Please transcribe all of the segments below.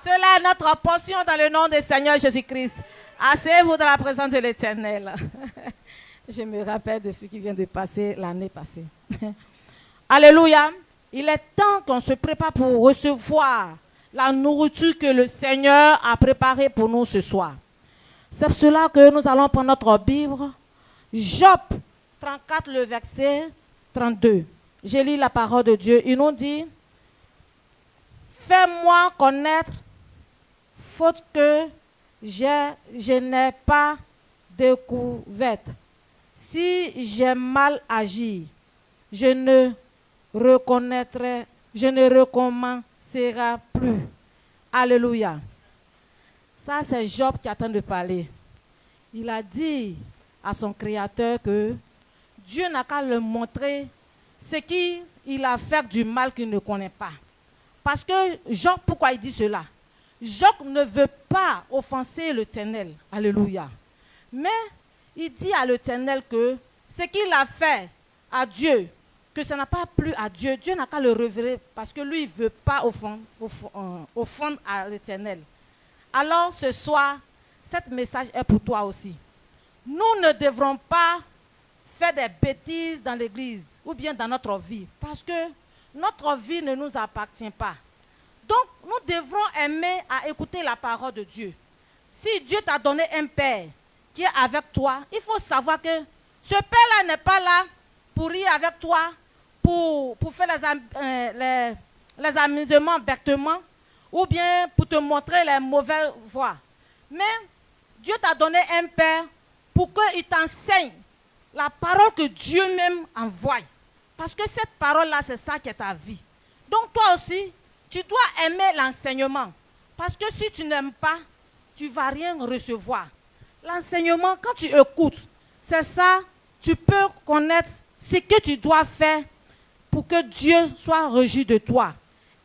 Cela est notre portion dans le nom du Seigneur Jésus-Christ. Asseyez-vous dans la présence de l'Éternel. Je me rappelle de ce qui vient de passer l'année passée. Alléluia. Il est temps qu'on se prépare pour recevoir la nourriture que le Seigneur a préparée pour nous ce soir. C'est pour cela que nous allons prendre notre Bible. Job 34, le verset 32. Je lis la parole de Dieu. Il nous dit: fais-moi connaître, faute que je n'ai pas découverte. Si j'ai mal agi, je ne recommencerai plus. Alléluia. Ça, c'est Job qui est en train de parler. Il a dit à son Créateur que Dieu n'a qu'à le montrer ce qu'il a fait du mal qu'il ne connaît pas. Parce que Job, pourquoi il dit cela? Job ne veut pas offenser l'Éternel. Alléluia. Mais il dit à l'Éternel que ce qu'il a fait à Dieu, que ça n'a pas plu à Dieu, Dieu n'a qu'à le révéler parce que lui, il ne veut pas offendre à l'Éternel. Alors ce soir, cet message est pour toi aussi. Nous ne devrons pas faire des bêtises dans l'église ou bien dans notre vie parce que notre vie ne nous appartient pas. Donc, nous devrons aimer à écouter la parole de Dieu. Si Dieu t'a donné un père qui est avec toi, il faut savoir que ce père-là n'est pas là pour rire avec toi, pour faire les amusements bêtement, ou bien pour te montrer les mauvaises voies. Mais Dieu t'a donné un père pour qu'il t'enseigne la parole que Dieu même envoie. Parce que cette parole-là, c'est ça qui est ta vie. Donc toi aussi, tu dois aimer l'enseignement. Parce que si tu n'aimes pas, tu ne vas rien recevoir. L'enseignement, quand tu écoutes, c'est ça, tu peux connaître ce que tu dois faire pour que Dieu soit réjoui de toi.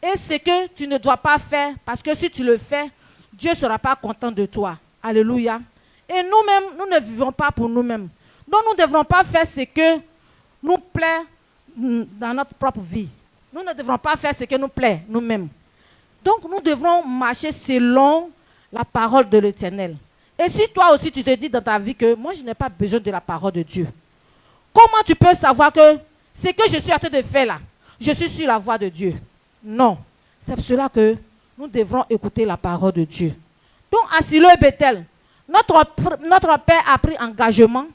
Et ce que tu ne dois pas faire, parce que si tu le fais, Dieu ne sera pas content de toi. Alléluia. Et nous-mêmes, nous ne vivons pas pour nous-mêmes. Donc nous ne devrons pas faire ce que nous plaît dans notre propre vie. Nous ne devrons pas faire ce qui nous plaît nous-mêmes. Donc nous devrons marcher selon la parole de l'Éternel. Et si toi aussi tu te dis dans ta vie que moi je n'ai pas besoin de la parole de Dieu, comment tu peux savoir que ce que je suis en train de faire là, je suis sur la voie de Dieu? Non. C'est pour cela que nous devrons écouter la parole de Dieu. Donc à Silo et Bethel, notre Père a pris engagement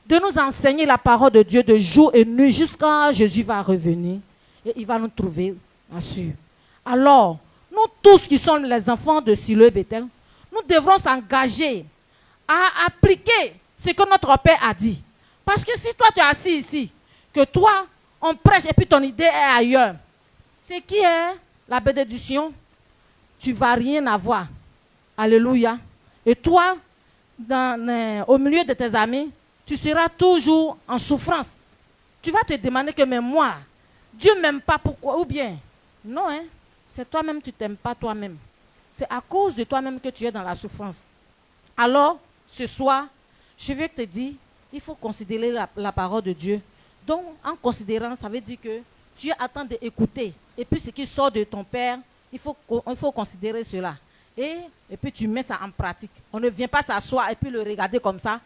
de nous enseigner la parole de Dieu de jour et nuit jusqu'à Jésus va revenir et il va nous trouver là-dessus. Alors, nous tous qui sommes les enfants de Silo et Bethel, nous devrons s'engager à appliquer ce que notre Père a dit. Parce que si toi tu es assis ici, que toi on prêche et puis ton idée est ailleurs, ce qui est la bénédiction, tu ne vas rien avoir. Alléluia. Et toi, au milieu de tes amis, tu seras toujours en souffrance. Tu vas te demander que mais moi, Dieu ne m'aime pas, pourquoi? Ou bien, non, hein, c'est toi-même, tu ne t'aimes pas toi-même. C'est à cause de toi-même que tu es dans la souffrance. Alors, ce soir, je vais te dire, il faut considérer la parole de Dieu. Donc, en considérant, ça veut dire que tu es à temps d'écouter. Et puis, ce qui sort de ton Père, il faut considérer cela. Et puis, tu mets ça en pratique. On ne vient pas s'asseoir et puis le regarder comme ça,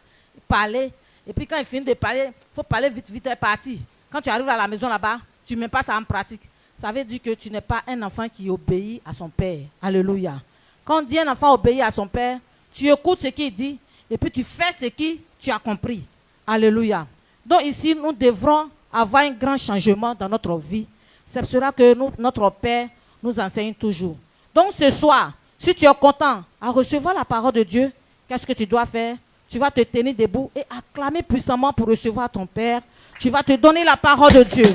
parler. Et puis, quand il finit de parler, il faut parler vite, vite et partir. Quand tu arrives à la maison là-bas, tu ne mets pas ça en pratique. Ça veut dire que tu n'es pas un enfant qui obéit à son père. Alléluia. Quand on dit un enfant obéit à son père, tu écoutes ce qu'il dit et puis tu fais ce que tu as compris. Alléluia. Donc ici, nous devrons avoir un grand changement dans notre vie. C'est pour cela que notre Père nous enseigne toujours. Donc ce soir, si tu es content à recevoir la parole de Dieu, qu'est-ce que tu dois faire? Tu vas te tenir debout et acclamer puissamment pour recevoir ton Père. Tu vas te donner la parole de Dieu.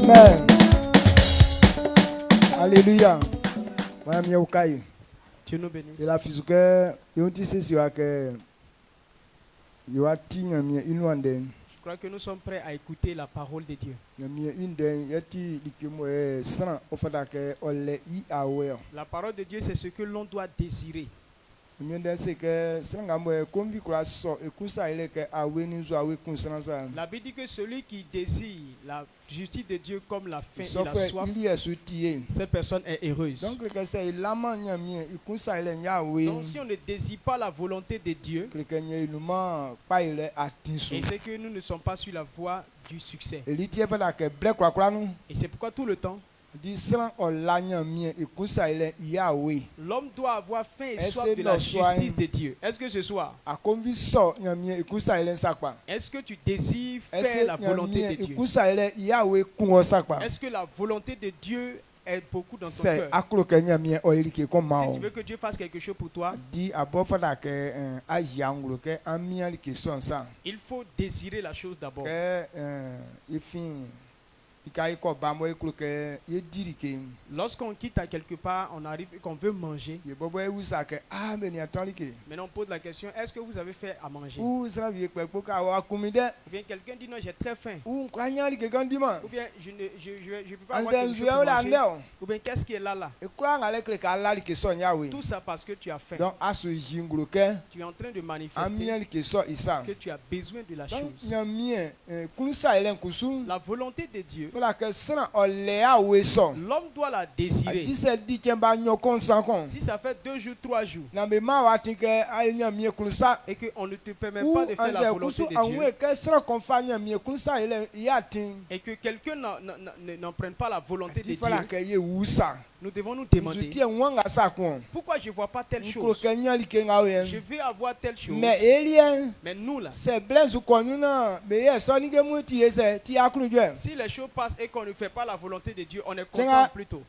Amen. Alléluia. Dieu nous bénisse. Et la physique, il dit c'est sûr que il y a une Je crois que nous sommes prêts à écouter la parole de Dieu. La parole de Dieu, c'est ce que l'on doit désirer. La Bible dit que celui qui désire la justice de Dieu comme la faim et la soif, cette personne est heureuse. Donc si on ne désire pas la volonté de Dieu, et c'est que nous ne sommes pas sur la voie du succès. Et c'est pourquoi tout le temps, l'homme doit avoir faim et soif de la justice de Dieu. Est-ce que ce soir, est-ce que tu désires faire la volonté de Dieu? Est-ce que la volonté de Dieu est beaucoup dans ton cœur? Si tu veux que Dieu fasse quelque chose pour toi, il faut désirer la chose d'abord. Lorsqu'on quitte à quelque part, on arrive et qu'on veut manger. Maintenant on pose la question, est-ce que vous avez fait à manger? Ou bien quelqu'un dit non, j'ai très faim. Ou bien je ne peux pas avoir quelque chose pour manger. Ou bien qu'est-ce qui est là? Tout ça parce que tu as faim. Tu es en train de manifester que tu as besoin de la chose. La volonté de Dieu, l'homme doit la désirer. Si ça fait 2 jours, 3 jours, et qu'on ne te permet pas de faire la volonté de Dieu, et que quelqu'un n'en prenne pas la volonté de Dieu, nous devons nous demander pourquoi je ne vois pas telle chose. Je vais avoir telle chose. Mais nous là, si les choses passent et qu'on ne fait pas la volonté de Dieu, on est content plutôt.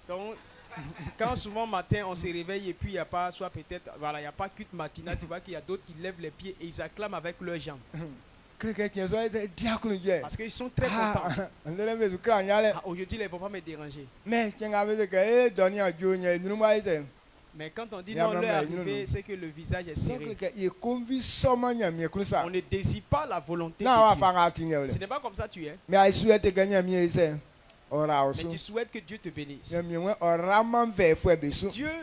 Donc, quand souvent matin on se réveille et puis il n'y a pas, soit peut-être, voilà, il n'y a pas cuite matinale, tu vois qu'il y a d'autres qui lèvent les pieds et ils acclament avec leurs jambes. Parce qu'ils sont très contents. Aujourd'hui, ils ne vont pas me déranger. Mais quand on dit non, l'heure arrivée, c'est que le visage est serré. On ne désire pas la volonté de Dieu. Ce n'est pas comme ça tu es. Mais tu souhaites que Dieu te bénisse. Dieu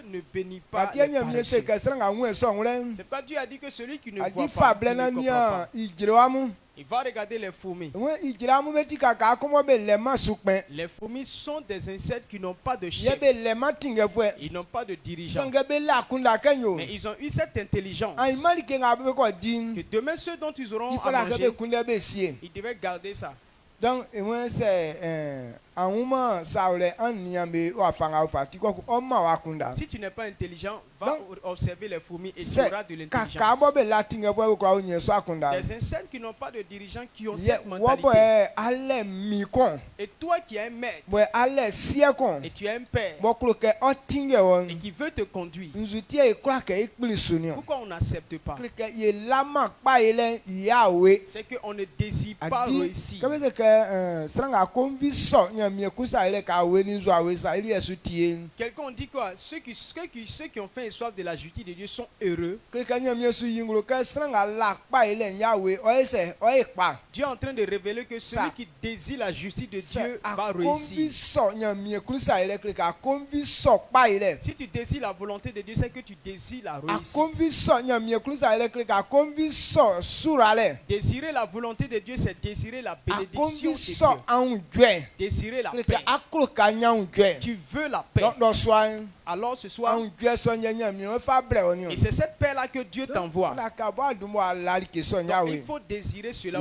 ne bénit pas les paresseux. C'est pourquoi Dieu a dit que celui qui ne voit pas, qui ne comprend pas, il va regarder les fourmis. Les fourmis sont des insectes qui n'ont pas de chef. Ils n'ont pas de dirigeant. Mais ils ont eu cette intelligence que demain ceux dont ils auront à manger, ils devaient garder ça. Donc, c'est si tu n'es pas intelligent, va observer les fourmis et tu auras de l'intelligence. Des insectes qui n'ont pas de dirigeant, qui ont cette mentalité. Et toi qui es un maître, et tu es un père, et qui veut te conduire, pourquoi on n'accepte pas? C'est qu'on ne désire pas réussir. Quelqu'un dit quoi? Ceux qui ont faim et soif de la justice de Dieu sont heureux. Dieu est en train de révéler que celui qui désire la justice de Dieu va réussir. Si tu désires la volonté de Dieu, c'est que tu désires la réussite. Désirer la volonté de Dieu, c'est désirer la bénédiction de Dieu. Désirer la paix. Tu veux la paix. Alors ce soir, et c'est cette paix-là que Dieu t'envoie. Donc il faut désirer cela.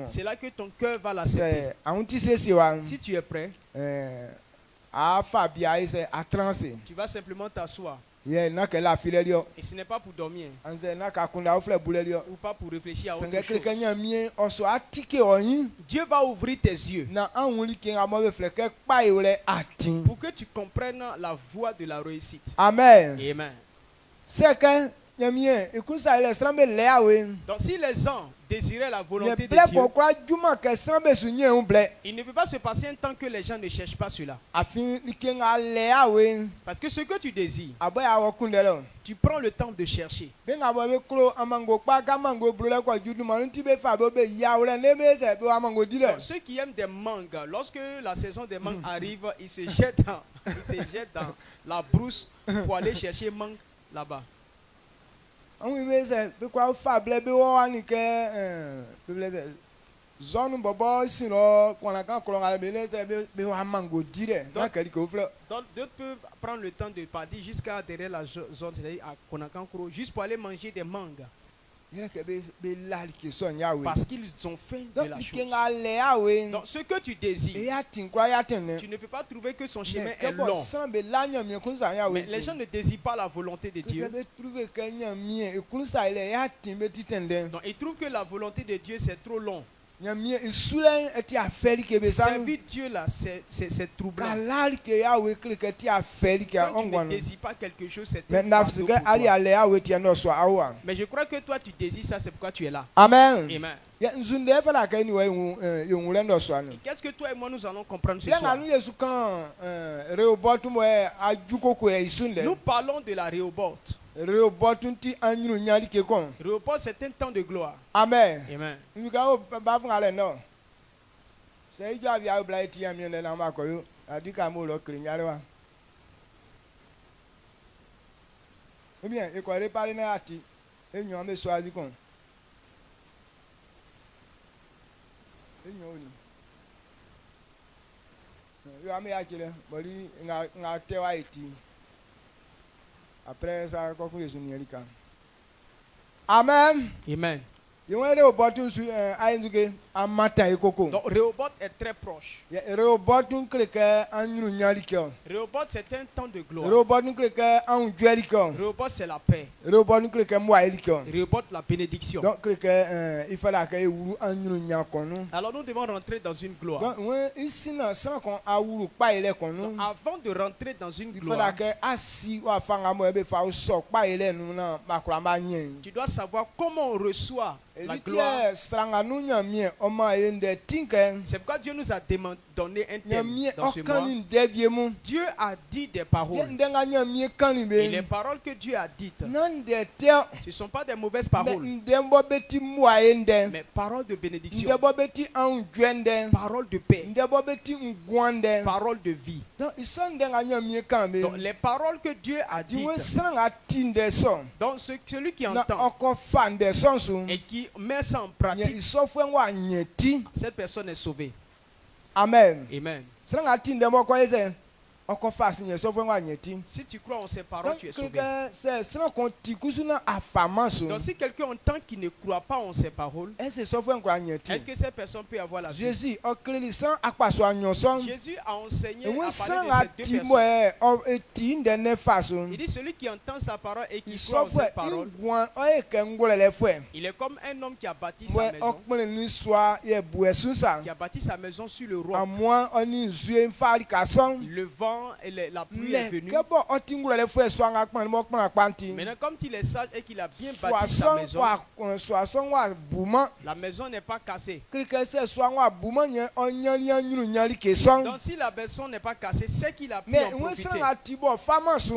C'est là que ton cœur va l'accepter. Si tu es prêt, tu vas simplement t'asseoir. Et ce n'est pas pour dormir ou pas pour réfléchir à autre chose. Dieu va ouvrir tes yeux pour que tu comprennes la voie de la réussite. Amen. Amen. C'est que Donc si les gens désiraient la volonté de Dieu, il ne peut pas se passer un temps que les gens ne cherchent pas cela. Parce que ce que tu désires, tu prends le temps de chercher. Donc, ceux qui aiment des mangues, lorsque la saison des mangues arrive, ils se jettent dans la brousse pour aller chercher mangue là-bas. Donc, d'autres peuvent prendre le temps de partir jusqu'à derrière la zone, c'est-à-dire à Konakankuro, juste pour aller manger des mangues. Parce qu'ils ont faim de la chose. Donc ce que tu désires, tu ne peux pas trouver que son chemin est long. Mais les gens ne désirent pas la volonté de Dieu. Donc ils trouvent que la volonté de Dieu c'est trop long. Servir Dieu là, c'est troublant. Quand tu ne désires pas quelque chose, c'est un fardeau pour toi. Mais je crois que toi tu désires ça, c'est pourquoi tu es là. Amen. Amen. Qu'est-ce que toi et moi nous allons comprendre ce soir? Nous parlons de la Rehoboth. Rehoboth c'est un temps de gloire. Amen. Amen. Après ça, amen. Amen. Donc Rehoboth est très proche. Rehoboth c'est un temps de gloire. Rehoboth c'est la paix. Rehoboth la bénédiction. Donc alors nous devons rentrer dans une gloire. Donc, avant de rentrer dans une gloire, tu dois savoir comment on reçoit la gloire. C'est pourquoi Dieu nous a donné un thème dans ce mois. Dieu a dit des paroles. Et les paroles que Dieu a dites, ce ne sont pas des mauvaises paroles, mais paroles de bénédiction, paroles de paix, paroles de vie. Donc les paroles que Dieu a dites, donc celui qui entend et qui met ça en pratique, cette personne est sauvée. Amen. Amen. Si tu crois en ces paroles, tu es sauvé. Donc si quelqu'un entend qui ne croit pas en ces paroles, est-ce que cette personne peut avoir la vie? Jésus a enseigné à parler de ces deux personnes. Il dit celui qui entend sa parole et qui croit en cette parole, il est comme un homme qui a bâti sa maison. Qui a bâti sa maison sur le roc. Le vent et la pluie est venue. Maintenant, comme il est sage et qu'il a bien bâti sa maison, la maison n'est pas cassée. Donc si la maison n'est pas cassée, c'est qu'il a pu en profiter.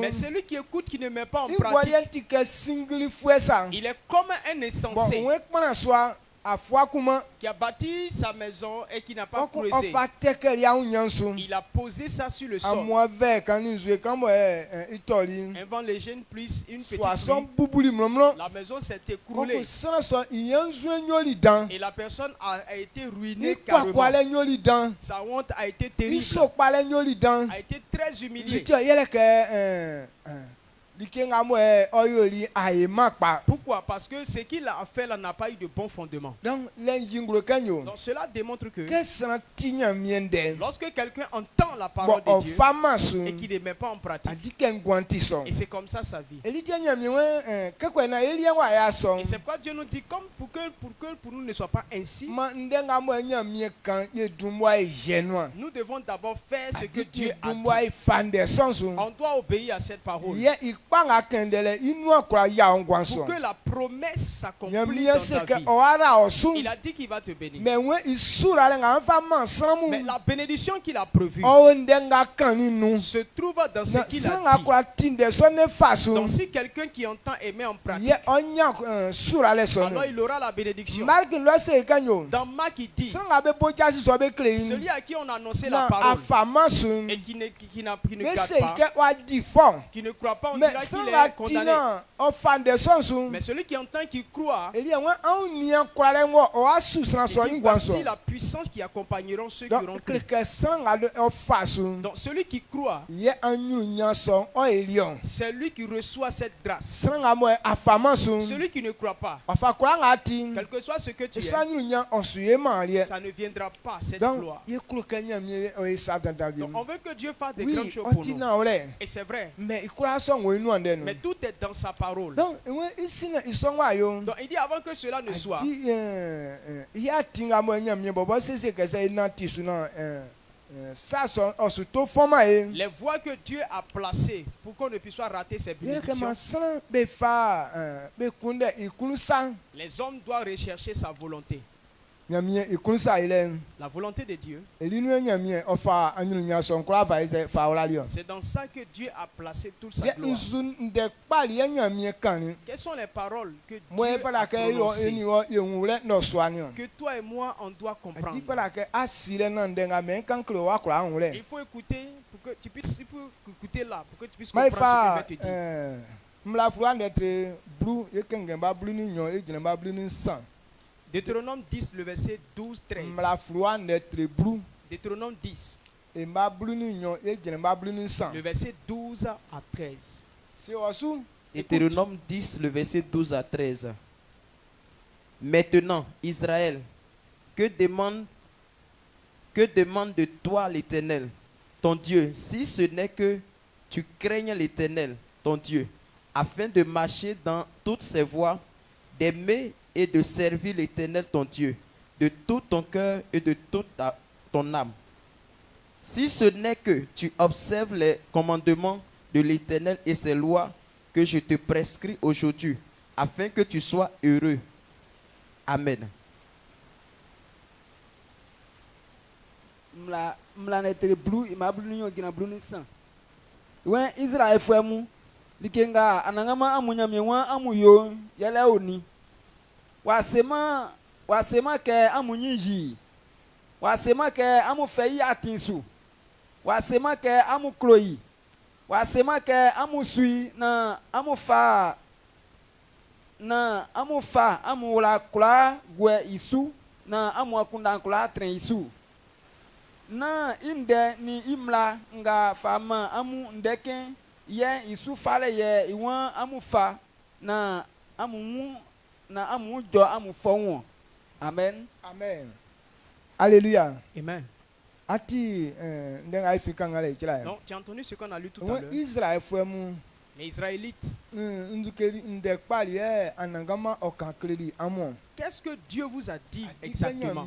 Mais celui qui écoute, qui ne met pas en pratique, il est comme un insensé qui a bâti sa maison et qui n'a pas creusé. Il a posé ça sur le sol. Avant les jeunes pluies, une petite pluie, la maison s'est écroulée. Et la personne a été ruinée carrément. Sa honte a été terrible. A été très humiliée. Pourquoi? Parce que ce qu'il a fait là n'a pas eu de bon fondement. Donc cela démontre que lorsque quelqu'un entend la parole de Dieu et qu'il ne met pas en pratique, et c'est comme ça sa vie. Et c'est pourquoi Dieu nous dit comme pour nous ne soit pas ainsi, nous devons d'abord faire ce que Dieu a dit. On doit obéir à cette parole. pour que la promesse s'accomplisse dans ta vie. Il a dit qu'il va te bénir. Mais la bénédiction qu'il a prévue se trouve dans ce qu'il a dit. Donc si quelqu'un qui entend et met en pratique, alors il aura la bénédiction. Dans Marc il dit, celui à qui on a annoncé la parole et qui ne garde pas, qui ne croit pas, on dira qu'il est condamné. Mais celui qui entend, qui croit, voici la puissance qui accompagneront ceux qui auront cru. Donc celui qui croit, c'est lui qui reçoit cette grâce. Celui qui ne croit pas, quel que soit ce que tu es, ça ne viendra pas, cette gloire. Donc on veut que Dieu fasse des grandes choses pour nous. Et c'est vrai. Mais tout est dans sa parole. Donc il dit avant que cela ne soit, les voies que Dieu a placées pour qu'on ne puisse pas rater ses bénédictions, les hommes doivent rechercher sa volonté. La volonté de Dieu. C'est dans ça que Dieu a placé toute sa gloire. Quelles sont les paroles que Dieu a prononcées, que toi et moi on doit comprendre? Il faut écouter pour que tu puisses écouter là, pour que tu puisses comprendre ce que je te dis. Deutéronome 10, le verset 12, 13. Deutéronome 10, le verset 12 à 13. Deutéronome 10, le verset 12 à 13. Maintenant, Israël, que demande de toi l'Éternel, ton Dieu, si ce n'est que tu craignes l'Éternel, ton Dieu, afin de marcher dans toutes ses voies, d'aimer et de servir l'Éternel ton Dieu de tout ton cœur et de toute ton âme. Si ce n'est que tu observes les commandements de l'Éternel et ses lois que je te prescris aujourd'hui, afin que tu sois heureux. Amen. Wasema ke amunyinji, wasema ke amufeyi atinsu, wasema ke amukloyi, wasema ke amusui na amufa amula kula gwe isu na amuakunda kula tren isu na inde ni imla nga fama amu ndeke ye isu fale ye iwan amufa na amu jo amu fo. Amen. Amen. Alléluia. Amen. Ati donc tu as entendu ce qu'on a lu tout à l'heure. Les Israélites. Qu'est-ce que Dieu vous a dit exactement?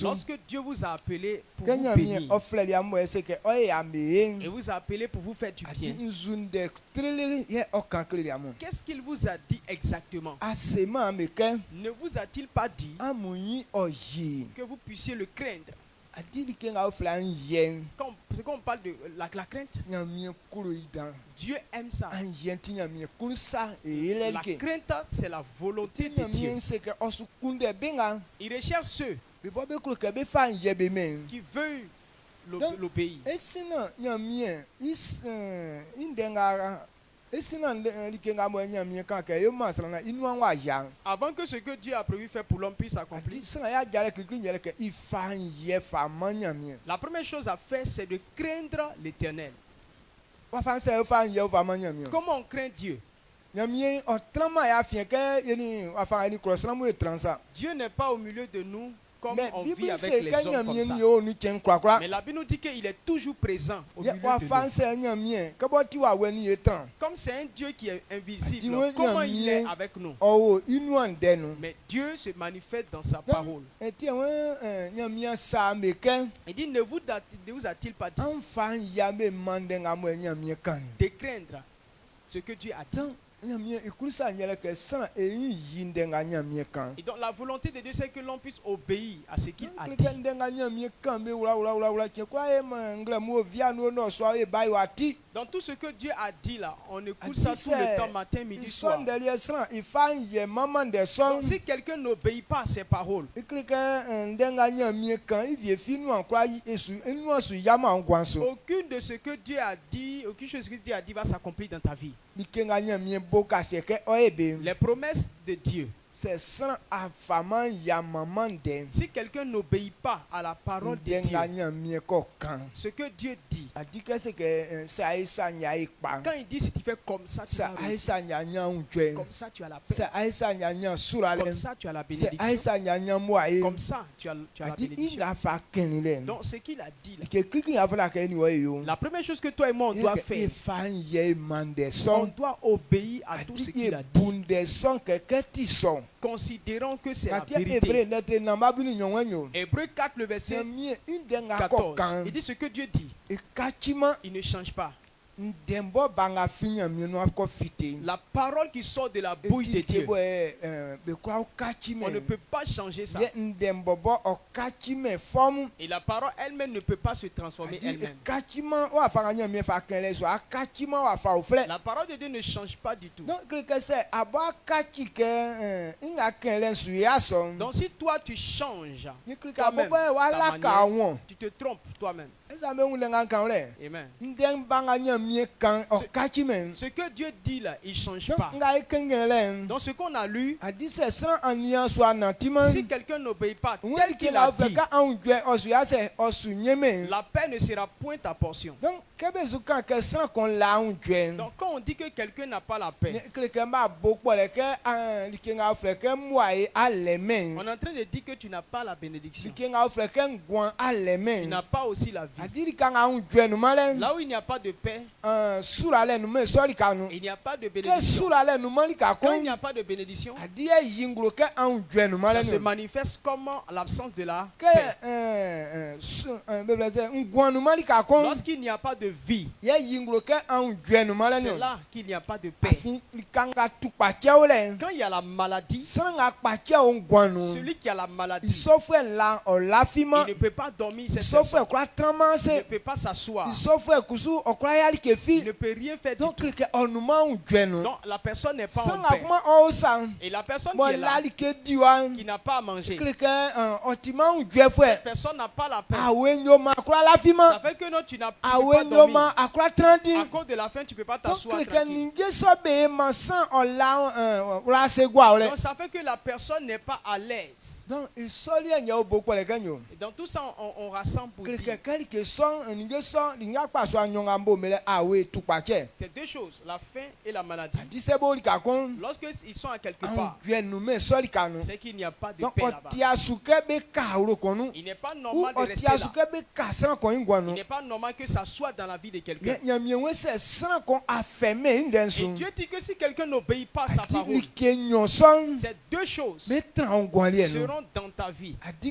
Lorsque Dieu vous a appelé pour vous bénir, et vous a appelé pour vous faire du bien, qu'est-ce qu'il vous a dit exactement? Ne vous a-t-il pas dit que vous puissiez le craindre? C'est quand on parle de la crainte, Dieu aime ça. La crainte, c'est la volonté de Dieu. Il recherche ceux qui veulent l'obéir. Avant que ce que Dieu a prévu faire pour l'homme puisse s'accomplir, la première chose à faire, c'est de craindre l'Éternel. Comment on craint Dieu? Dieu n'est pas au milieu de nous comme on vit avec les hommes comme ça. Mais la Bible nous dit qu'il est toujours présent au milieu de nous. Comme c'est un Dieu qui est invisible, comment il est avec nous? Mais Dieu se manifeste dans sa parole. Il dit, ne vous a-t-il pas dit de craindre ce que Dieu a dit? Et donc la volonté de Dieu, c'est que l'on puisse obéir à ce qu'il a dit. Dans tout ce que Dieu a dit là, on écoute ça tout le temps, matin, midi, soir. Donc, si quelqu'un n'obéit pas à ses paroles, aucune de ce que Dieu a dit, aucune chose que Dieu a dit va s'accomplir dans ta vie. Les promesses de Dieu, si quelqu'un n'obéit pas à la parole de Dieu, ce que Dieu dit, quand il dit si tu fais comme ça, tu as comme ça tu as la paix, comme ça tu as la bénédiction, comme ça tu as la bénédiction. Donc ce qu'il a dit là, la première chose que toi et moi on doit faire, on doit obéir à tout ce qu'il a dit, considérant que c'est la vérité. Hébreux 4, le verset 14, il dit ce que Dieu dit, il ne change pas. La parole qui sort de la bouche de Dieu, on ne peut pas changer ça. Et la parole elle-même ne peut pas se transformer elle-même. La parole de Dieu ne change pas du tout. Donc si toi tu changes toi-même, tu te trompes toi-même. Amen. Ce que Dieu dit là, il ne change pas. Dans ce qu'on a lu, si quelqu'un n'obéit pas tel qu'il a dit, la paix ne sera point ta portion. Donc quand on dit que quelqu'un n'a pas la paix, on est en train de dire que tu n'as pas la bénédiction. Tu n'as pas aussi la vie. Là où il n'y a pas de paix, il n'y a pas de bénédiction. Quand il n'y a pas de bénédiction, ça se manifeste comme l'absence de la paix. Lorsqu'il n'y a pas de vie, c'est là qu'il n'y a pas de paix. Quand il y a la maladie, celui qui a la maladie, il ne peut pas dormir, cette personne. Il ne peut pas s'asseoir. Il ne peut rien faire du tout. Donc la personne n'est pas en paix. Et la personne qui est là, qui n'a pas à manger, cette personne n'a pas la paix. Ça fait que non, tu n'as pas dormir. À cause de la faim, tu ne peux pas t'asseoir tranquille. Donc ça fait que la personne n'est pas à l'aise. Et dans tout ça, on rassemble pour dire. C'est deux choses, la faim et la maladie. Lorsqu'ils sont à quelque part, c'est qu'il n'y a pas de paix là-bas. Il n'est pas normal de rester là. Il n'est pas normal que ça soit dans la vie de quelqu'un. Et Dieu dit que si quelqu'un n'obéit pas à sa parole, ces deux choses seront dans ta vie. Tu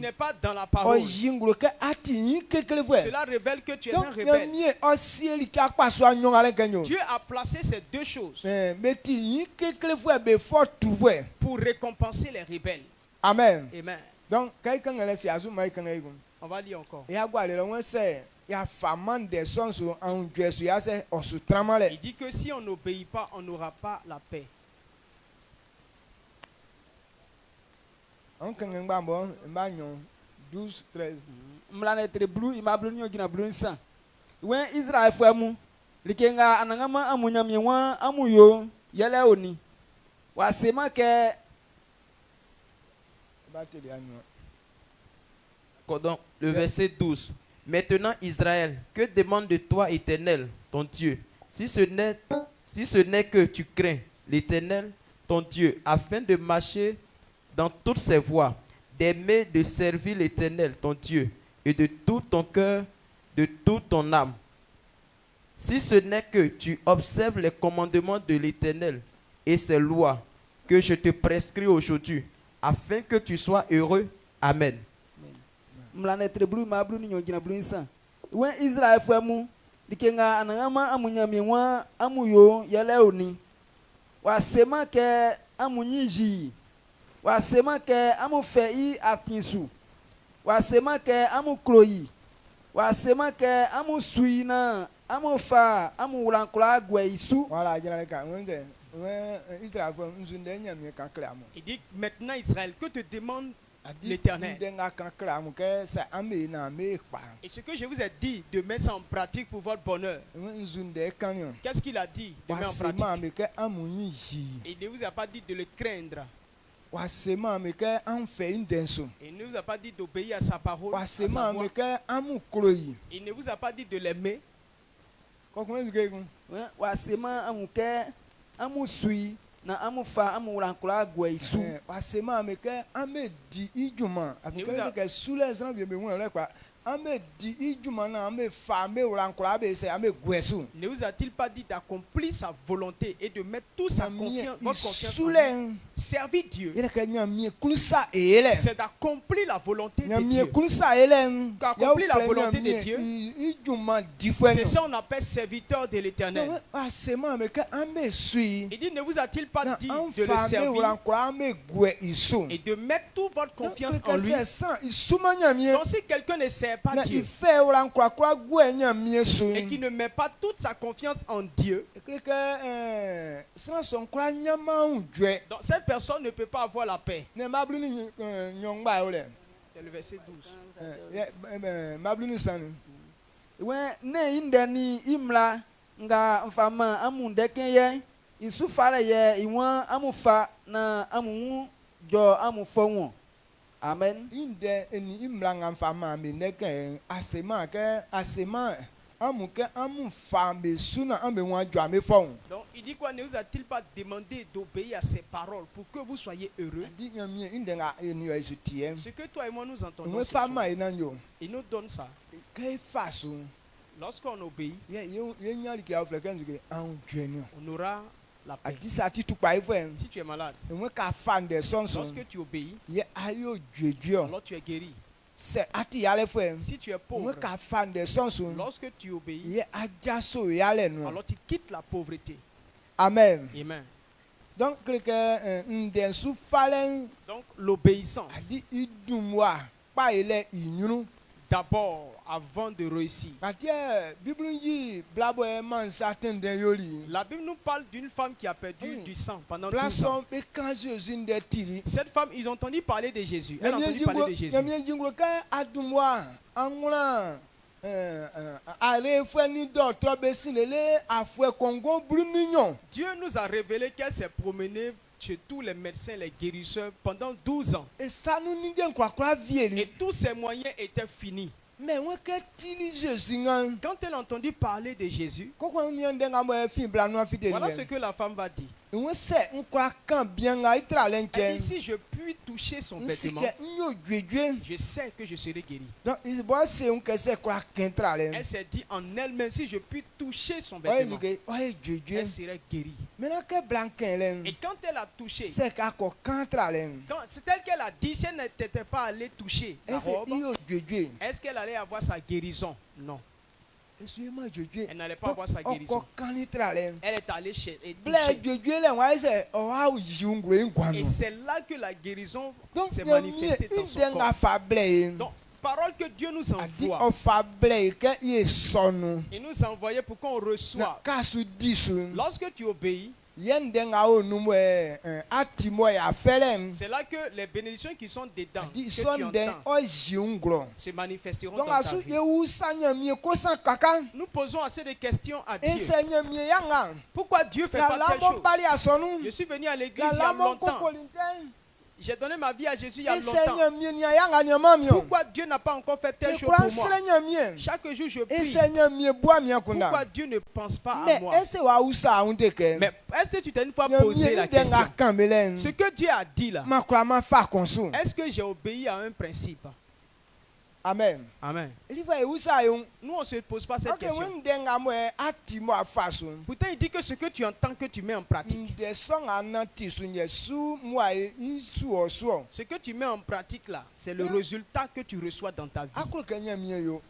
n'es pas dans la parole. Cela révèle que tu es un rebelle. Dieu a placé ces deux choses pour récompenser les rebelles. Amen. Amen. Donc, on va lire encore. Il dit que si on n'obéit pas, on n'aura pas la paix. On 12, 13. When Israel femu likenga anangama amunyamyewa amuyo yele oni wasema ke le verset 12. Maintenant Israël, que demande de toi Éternel ton Dieu, si ce n'est que tu crains l'Éternel ton Dieu afin de marcher dans toutes ses voies, d'aimer, de servir l'Éternel, ton Dieu, et de tout ton cœur, de toute ton âme. Si ce n'est que tu observes les commandements de l'Éternel et ses lois que je te prescris aujourd'hui, afin que tu sois heureux. Amen. When Israel femu dikenga anangama amunyamiwa amuyo yaleoni wasema ke amunyiji wasema ke amufei atinsu wasema ke amukloyi wasema ke amusuina amufa amuwulankula gweisu. Voilà, il dit maintenant Israël, que te demande l'Éternel? Et ce que je vous ai dit de mettre ça en pratique pour votre bonheur, qu'est-ce qu'il a dit de mettre en pratique? Il ne vous a pas dit de le craindre. Il ne vous a pas dit d'obéir à sa parole, à sa voix. Il ne vous a pas dit de l'aimer. Na amufa amuwulankula gweisu. Wasema ameke amedi ijuma afika ke sule zan bi me won le kwa amedi ijuma na ame fa ame wulankula be se ame gwesu. Ne vous a-t-il pas dit d'accomplir sa volonté et de mettre toute sa confiance, votre confiance en lui? Servir Dieu, c'est d'accomplir la volonté de Dieu. Accomplir la volonté de Dieu, c'est ça qu'on appelle serviteur de l'Éternel. Il dit, ne vous a-t-il pas dit de le servir et de mettre toute votre confiance en lui? Donc si quelqu'un ne sert pas Dieu et qui ne met pas toute sa confiance en Dieu, donc cette personne ne peut pas avoir la paix. C'est le verset 12. Ne indeni imla nga mfama amundeke ye isufare ye iwan amufa na amu jo amufo. Amen. Inde eni imla nga mfama amendeke asema ke asema amuke amufa me suna ame wan jo ame fo. Donc il dit quoi? Ne vous a-t-il pas demandé d'obéir à ses paroles pour que vous soyez heureux? Ce que toi et moi nous entendons, il nous donne ça. Lorsqu'on obéit, on aura la paix. Si tu es malade, lorsque tu obéis, alors tu es guéri. Si tu es pauvre, lorsque tu obéis, alors tu quittes la pauvreté. Amen. Amen. Donc l'obéissance, d'abord, avant de réussir. La Bible nous parle d'une femme qui a perdu du sang pendant 12 ans. Cette femme, ils ont entendu parler de Jésus. Elle a entendu parler de Jésus. Dieu nous a révélé qu'elle s'est promenée chez tous les médecins, les guérisseurs pendant 12 ans. Et tous ces moyens étaient finis. Quand elle a entendu parler de Jésus, voilà ce que la femme va dire. Elle dit, si je puis toucher son vêtement, je sais que je serai guéri. Elle s'est dit en elle-même, si je puis toucher son vêtement, elle serait guérie. Et quand elle a touché, c'est tel qu'elle a dit, si elle n'était pas allée toucher la robe, est-ce qu'elle allait avoir sa guérison? Non. Elle n'allait pas avoir sa guérison. Elle est allée chez et c'est là que la guérison s'est manifestée dans son corps. Donc, parole que Dieu nous envoie, il nous a envoyé pour qu'on reçoive. Lorsque tu obéis, c'est là que les bénédictions qui sont dedans, que tu entends, se manifesteront dans ta vie. Nous posons assez de questions à Dieu. Pourquoi Dieu fait pas telle chose? Je suis venu à l'église il y a longtemps. j'ai donné ma vie à Jésus il y a longtemps. Pourquoi Dieu n'a pas encore fait telle chose pour moi? Chaque jour je prie. Pourquoi Dieu ne pense pas à moi? Mais est-ce que tu t'es une fois posé la question? Ce que Dieu a dit là, est-ce que j'ai obéi à un principe? Amen. Amen. Nous, on ne se pose pas cette question. Pourtant, il dit que ce que tu entends, que tu mets en pratique. Ce que tu mets en pratique là, c'est le résultat que tu reçois dans ta vie.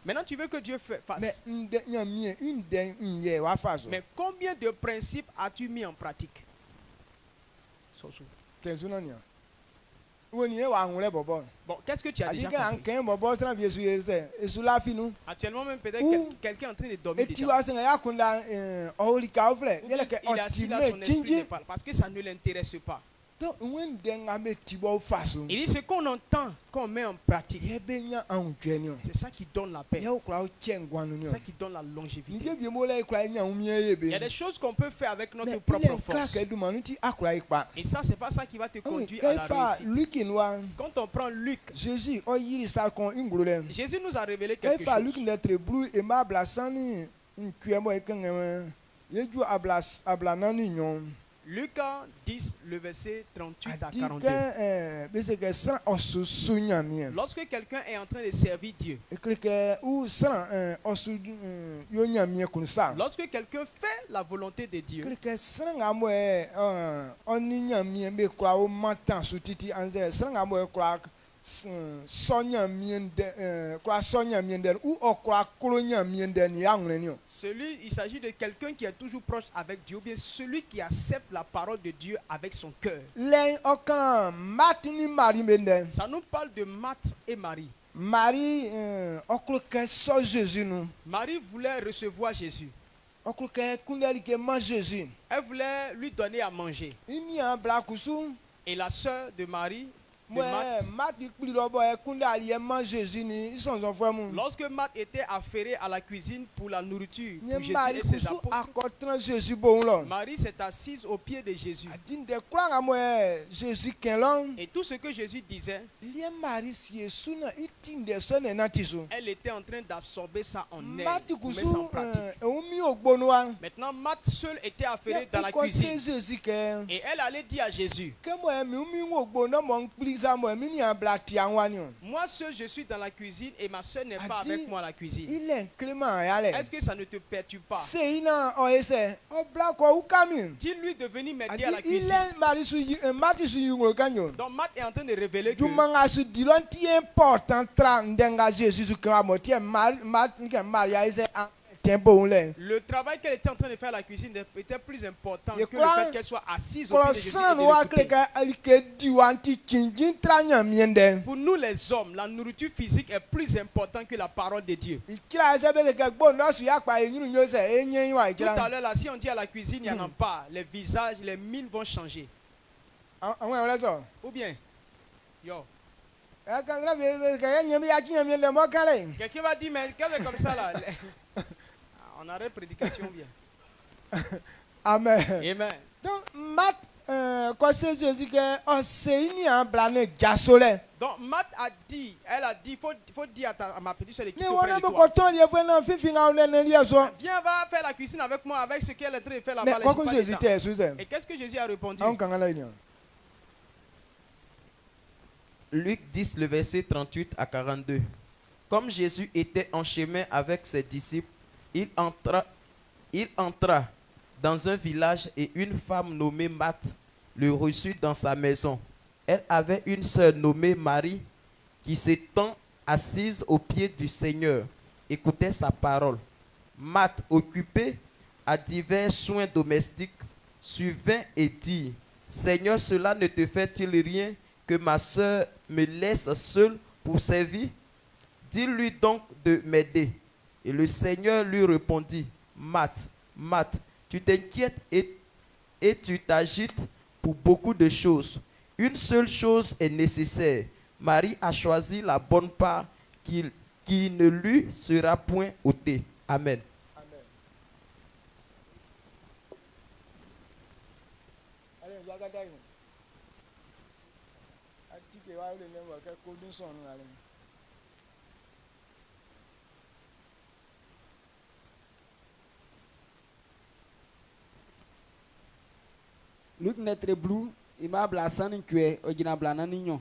Maintenant, tu veux que Dieu fasse. Mais combien de principes as-tu mis en pratique? Bon, qu'est-ce que tu as déjà compris? Actuellement, même peut-être quelqu'un est en train de dormir dedans. Il a assis là, son esprit ne parle parce que ça ne l'intéresse pas. Il dit ce qu'on entend, qu'on met en pratique. C'est ça qui donne la paix. C'est ça qui donne la longévité. Il y a des choses qu'on peut faire avec notre propre force. Et ça, c'est pas ça qui va te conduire à la réussite. Quand on prend Luc, Jésus nous a révélé quelque chose. Luc 10, le verset 38 à 42. Lorsque quelqu'un est en train de servir Dieu, lorsque quelqu'un fait la volonté de Dieu, il s'agit de quelqu'un qui est toujours proche avec Dieu, ou bien celui qui accepte la parole de Dieu avec son cœur. Ça nous parle de Marthe et Marie. Marie voulait recevoir Jésus. Elle voulait lui donner à manger. Et la sœur de Marie, lorsque Marthe était affairée à la cuisine pour la nourriture pour Jésus et ses apôtres, Marie s'est assise aux pieds de Jésus. Et tout ce que Jésus disait, elle était en train d'absorber ça en elle, pour mettre ça en pratique. Maintenant, Marthe seule était affairée dans la cuisine. Et elle allait dire à Jésus, moi seul je suis dans la cuisine et ma soeur n'est pas avec moi à la cuisine. Est-ce que ça ne te perturbe pas? Dis-lui de venir m'aider à la cuisine. Donc Marthe est en train de révéler que le travail qu'elle était en train de faire à la cuisine était plus important que le fait qu'elle soit assise au pied de Jésus et de l'écouter. Pour nous les hommes, la nourriture physique est plus importante que la parole de Dieu. Tout à l'heure, là, si on dit à la cuisine, il n'y en a pas. Les visages, les mines vont changer. Ou bien, yo. Quelqu'un va dire, mais qu'elle est comme ça là. On arrête prédication bien. Amen. Amen. Donc, Marthe, donc Marthe a dit, elle a dit, faut dire à ma petite soeur de quitter auprès de toi. Viens, va faire la cuisine avec moi, avec ce qu'elle est en train de faire là-bas. Et qu'est-ce que Jésus a répondu? Luc 10, le verset 38 à 42. Comme Jésus était en chemin avec ses disciples, il entra dans un village et une femme nommée Marthe le reçut dans sa maison. Elle avait une sœur nommée Marie qui s'étant assise aux pieds du Seigneur, écoutait sa parole. Marthe, occupée à divers soins domestiques, survint et dit, Seigneur, cela ne te fait-il rien que ma sœur me laisse seule pour servir? Dis-lui donc de m'aider. Et le Seigneur lui répondit, Marthe, Marthe, tu t'inquiètes et tu t'agites pour beaucoup de choses. Une seule chose est nécessaire. Marie a choisi la bonne part qui ne lui sera point ôtée. Amen. Luc netre blue, il m'a blasé que ojina blana ninyo.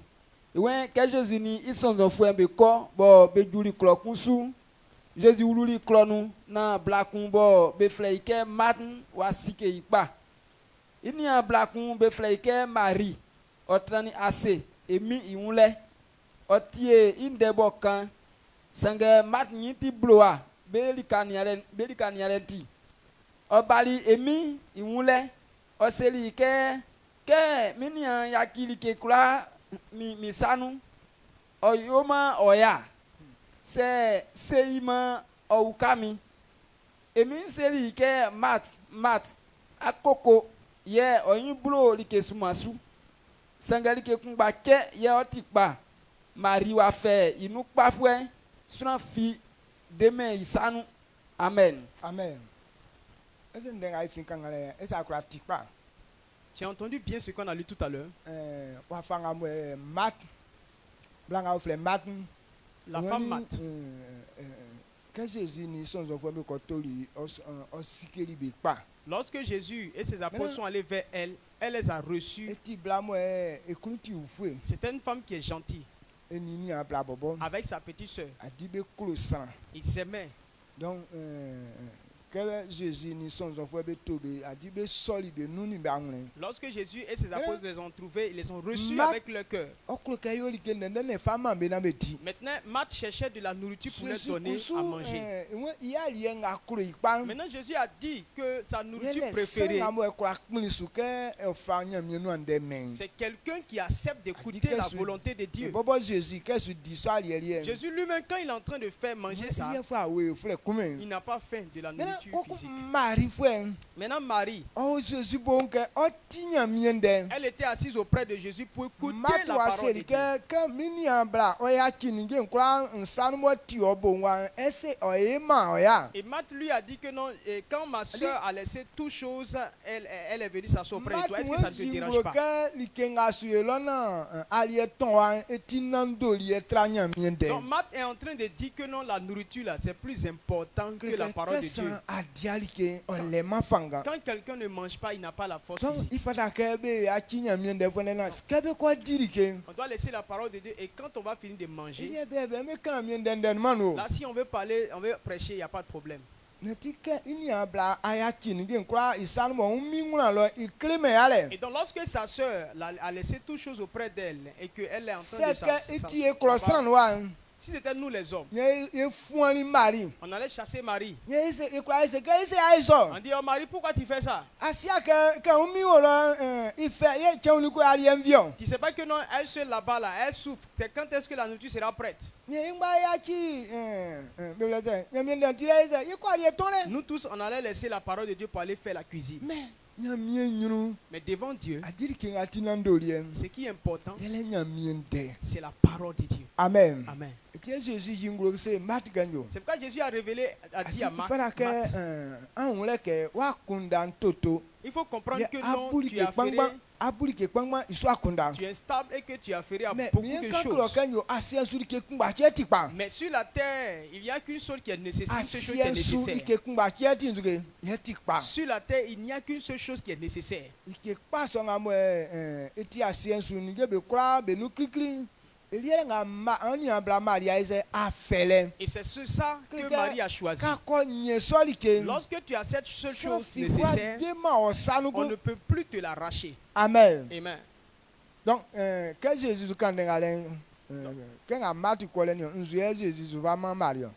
When que Jésus ni ils sont dans fouet be ko bo be juli klo kunsu. Jésus ululi klo nu na blakun bo be fleike matin wa sike ipa. Ini a blakun be fleike Marie. Otrani assez emi iunle. Otie inde bo kan sange mat nyiti bloa be likaniaren ti. Obali emi iunle. Oseli ke minia yakili ke kula mi sanu oyoma oya se ima oukami emi seli ke mat akoko ye oyin blo like sumasu sangali ke kunba ke ye otikpa mari wa fe inu pafwe suna fi deme isanu amen. Tu as entendu bien ce qu'on a lu tout à l'heure? La femme Mat. Lorsque Jésus et ses apôtres sont allés vers elle, elle les a reçus. C'était une femme qui est gentille. Avec sa petite soeur. Ils s'aimaient. Donc, lorsque Jésus et ses apôtres les ont trouvés, ils les ont reçus avec leur cœur. Maintenant, Marthe cherchait de la nourriture pour leur donner à manger. Maintenant, Jésus a dit que sa nourriture préférée, c'est quelqu'un qui accepte d'écouter la volonté de Dieu. Jésus lui-même, quand il est en train de faire manger ça, il n'a pas faim de la nourriture physique. Maintenant Marie, elle était assise auprès de Jésus pour écouter la parole de Dieu. Et Marthe lui a dit que non, et quand ma soeur a laissé toutes choses, elle est venue s'asseoir auprès de toi. Est-ce que ça ne te dérange pas? Donc Marthe est en train de dire que non, la nourriture là, c'est plus important que la parole de Dieu. Quand quelqu'un ne mange pas, il n'a pas la force physique. On doit laisser la parole de Dieu et quand on va finir de manger, là si on veut parler, on veut prêcher, il n'y a pas de problème. Et donc lorsque sa soeur a laissé toutes choses auprès d'elle et qu'elle est en train de s'asseoir, si c'était nous les hommes, on allait chasser Marie. On dit, oh Marie, pourquoi tu fais ça? Tu sais pas que non, elle se là-bas, là, elle souffre. C'est quand est-ce que la nourriture sera prête? Nous tous, on allait laisser la parole de Dieu pour aller faire la cuisine. Mais devant Dieu, ce qui est important, c'est la parole de Dieu. Amen. Amen. C'est pourquoi Jésus a révélé, a dit à Marthe, il faut comprendre que non, tu es affairé, tu es stable et que tu es affairé à beaucoup de choses. Mais sur la terre, il n'y a qu'une seule qui est nécessaire. Sur la terre, il n'y a qu'une seule chose qui est nécessaire. Et c'est ça que Marie a choisi. Lorsque tu as cette seule chose nécessaire, on ne peut plus te l'arracher. Amen. Amen. Donc, quand Jésus quand Jésus va marier.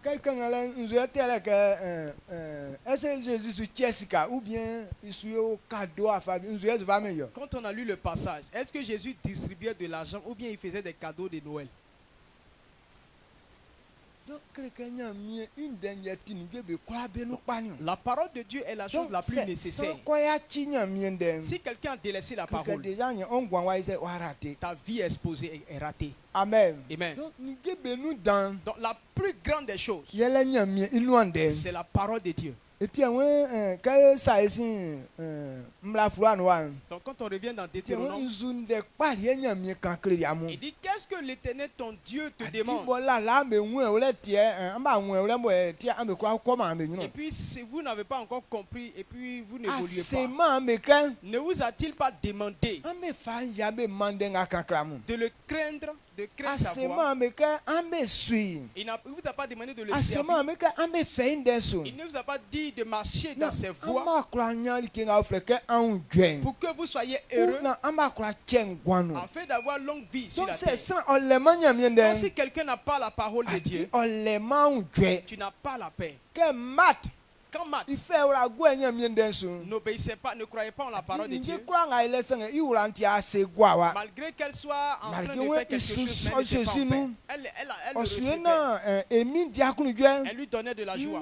Quelqu'un est-ce que Jésus Jessica ou bien il cadeau à famille. Quand on a lu le passage, est-ce que Jésus distribuait de l'argent ou bien il faisait des cadeaux de Noël? La parole de Dieu est la chose la plus nécessaire. Si quelqu'un a délaissé la parole, ta vie exposée est ratée. Amen. Amen. Donc la plus grande des choses, c'est la parole de Dieu. Donc quand on revient dans Deutéronome, il dit qu'est-ce que l'Éternel ton Dieu te demande. Et puis si vous n'avez pas encore compris et puis vous n'évoluez pas, ne vous a-t-il pas demandé de le craindre, de craindre sa voix? Il ne vous a pas demandé de le servir. Il ne vous a pas dit de marcher dans ses voies pour que vous soyez heureux, afin d'avoir longue vie sur la terre. Donc si quelqu'un n'a pas la parole de Dieu, tu n'as pas la paix. Quand Matt n'obéissait pas, ne croyait pas en la parole de Dieu, malgré qu'elle soit en train de faire quelque chose, mais elle n'était pas en paix. Elle le recevait. Elle lui donnait de la joie.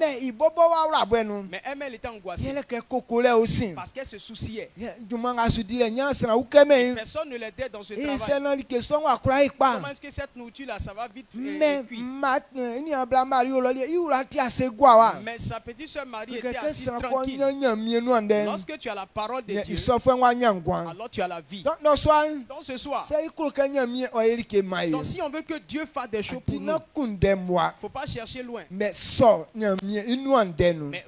Mais elle était angoissée parce qu'elle se souciait. Personne ne l'aidait dans ce travail. Comment est-ce que cette nourriture-là, ça va vite cuire? Mais sa petite soeur Marie était assise tranquille. Lorsque tu as la parole de Dieu, alors tu as la vie. Donc ce soir, donc si on veut que Dieu fasse des choses pour nous, il ne faut pas chercher loin. Mais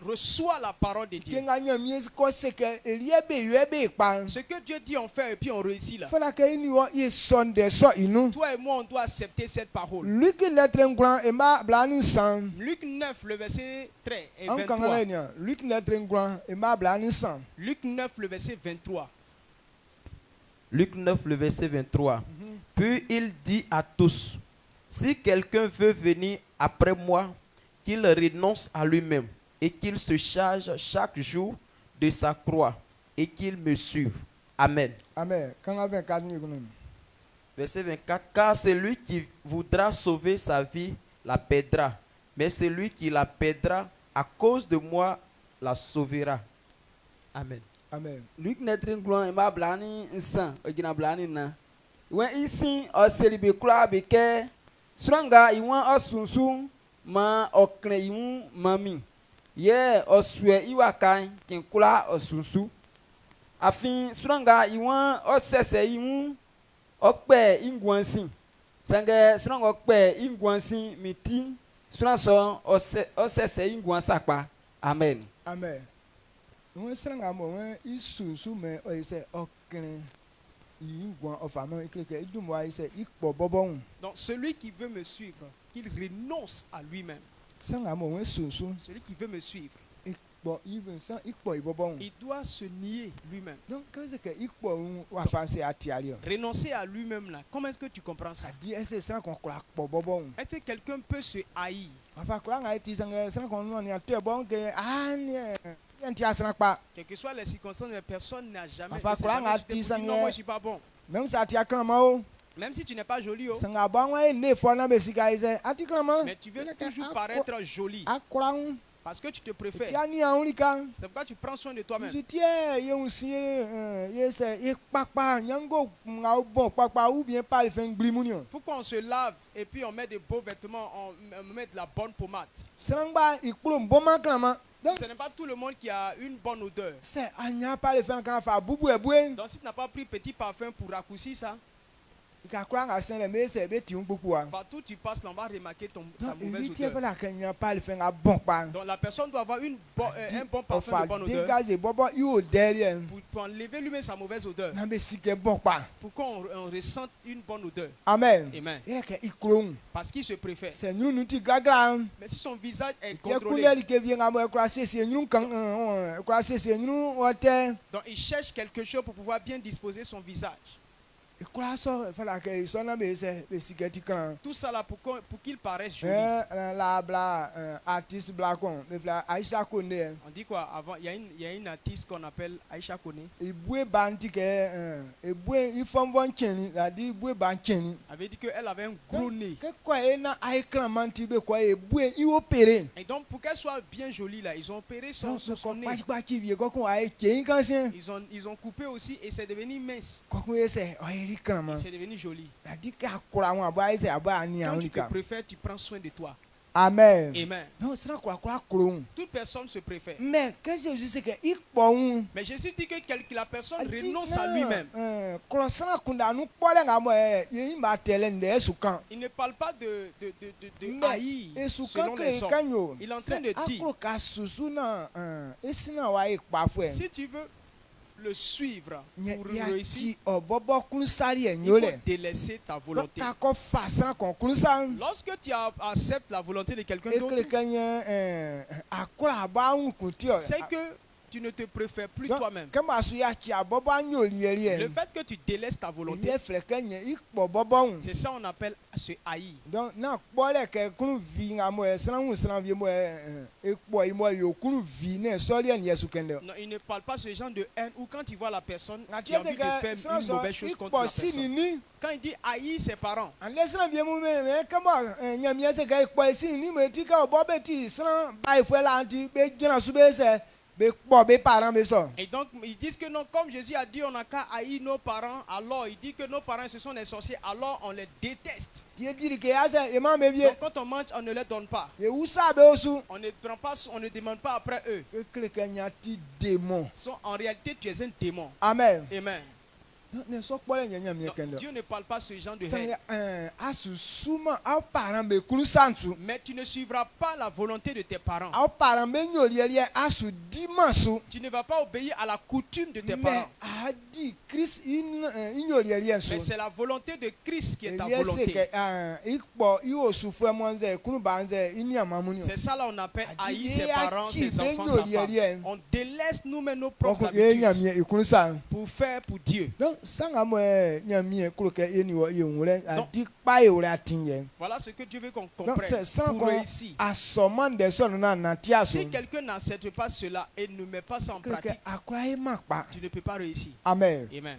reçois la parole de Dieu. Ce que Dieu dit on fait et puis on réussit là. Toi et moi on doit accepter cette parole. Luc 9 le verset 13 et 23. Luc 9 le verset 23. Luc 9 le verset 23. Puis il dit à tous, si quelqu'un veut venir après moi, qu'il renonce à lui-même et qu'il se charge chaque jour de sa croix et qu'il me suive. Amen. Amen. Verset 24. Car celui qui voudra sauver sa vie la perdra, mais celui qui la perdra à cause de moi la sauvera. Amen. Amen. Luc netringlo e ma blani nsan ogina blani na. Wen isi o selibe kula beke stranga iwan osunsun ma okre iwu mami. Ye osue iwakai kin kula osunsu. Afin stranga iwan osese iwu okpe ingwansin. Sange stranga okpe ingwansin miti stranso osese ingwansakpa. Amen. Amen. Donc celui qui veut me suivre, qu'il renonce à lui-même. Celui qui veut me suivre, il doit se nier lui-même. Renoncer à lui-même là. Comment est-ce que tu comprends ça? Est-ce que quelqu'un peut se haïr? Quelles que soient les circonstances, personne n'a jamais dit non, moi je suis pas bon. Même si tu n'es pas joli, mais tu veux toujours paraître joli. Parce que tu te préfères. C'est pourquoi tu prends soin de toi-même. Pourquoi on se lave et puis on met de beaux vêtements, on met de la bonne pommade? Ce n'est pas tout le monde qui a une bonne odeur. Donc si tu n'as pas pris petit parfum pour raccourcir ça, partout tu passes, on va remarquer ta mauvaise odeur. Donc la personne doit avoir un bon parfum de bonne odeur pour enlever lui-même sa mauvaise odeur. Pour qu'on ressente une bonne odeur. Amen. Amen. Parce qu'il se préfère. Mais si son visage est contrôlé, donc il cherche quelque chose pour pouvoir bien disposer son visage. Tout ça là pour qu'il paraisse joli. On dit quoi avant? Il y a une artiste qu'on appelle Aïcha Kone. Avait dit qu'elle avait un gros nez. Et donc pour qu'elle soit bien jolie là, ils ont opéré son nez. Ils ont coupé aussi et c'est devenu mince. C'est devenu joli. Quand tu te préfères, tu prends soin de toi. Amen. Amen. Non, c'est là quoi clone. Toute personne se préfère. Mais que Jésus sait que il bon. Mais Jésus dit que la personne renonce à lui-même. Il ne parle pas de haïr selon les hommes. Il est en train de dire, si tu veux le suivre pour réussir, il faut délaisser ta volonté. Lorsque tu acceptes la volonté de quelqu'un d'autre, c'est que tu ne te préfères plus toi-même. Le fait que tu délaisses ta volonté, c'est ça qu'on appelle se haïr. Non, il ne parle pas ce genre de haine où quand tu vois la personne, tu as envie de faire une mauvaise chose contre la personne. Quand il dit haïr ses parents, et donc ils disent que non, comme Jésus a dit on n'a qu'à haïr nos parents, alors il dit que nos parents ce sont des sorciers, alors on les déteste. Donc quand on mange, on ne les donne pas. On ne prend pas, on ne demande pas après eux. En réalité, tu es un démon. Amen. Amen. Donc, Dieu ne parle pas ce genre de haine. Mais tu ne suivras pas la volonté de tes parents. Tu ne vas pas obéir à la coutume de tes parents. Mais c'est la volonté de Christ qui est ta volonté. C'est ça là on appelle haïr ses parents, ses enfants, sa femme. On délaisse nous-mêmes nos propres habitudes pour faire pour Dieu. Voilà ce que Dieu veut qu'on comprenne pour réussir. Si quelqu'un n'accepte pas cela et ne met pas ça en pratique, tu ne peux pas réussir. Amen. Amen.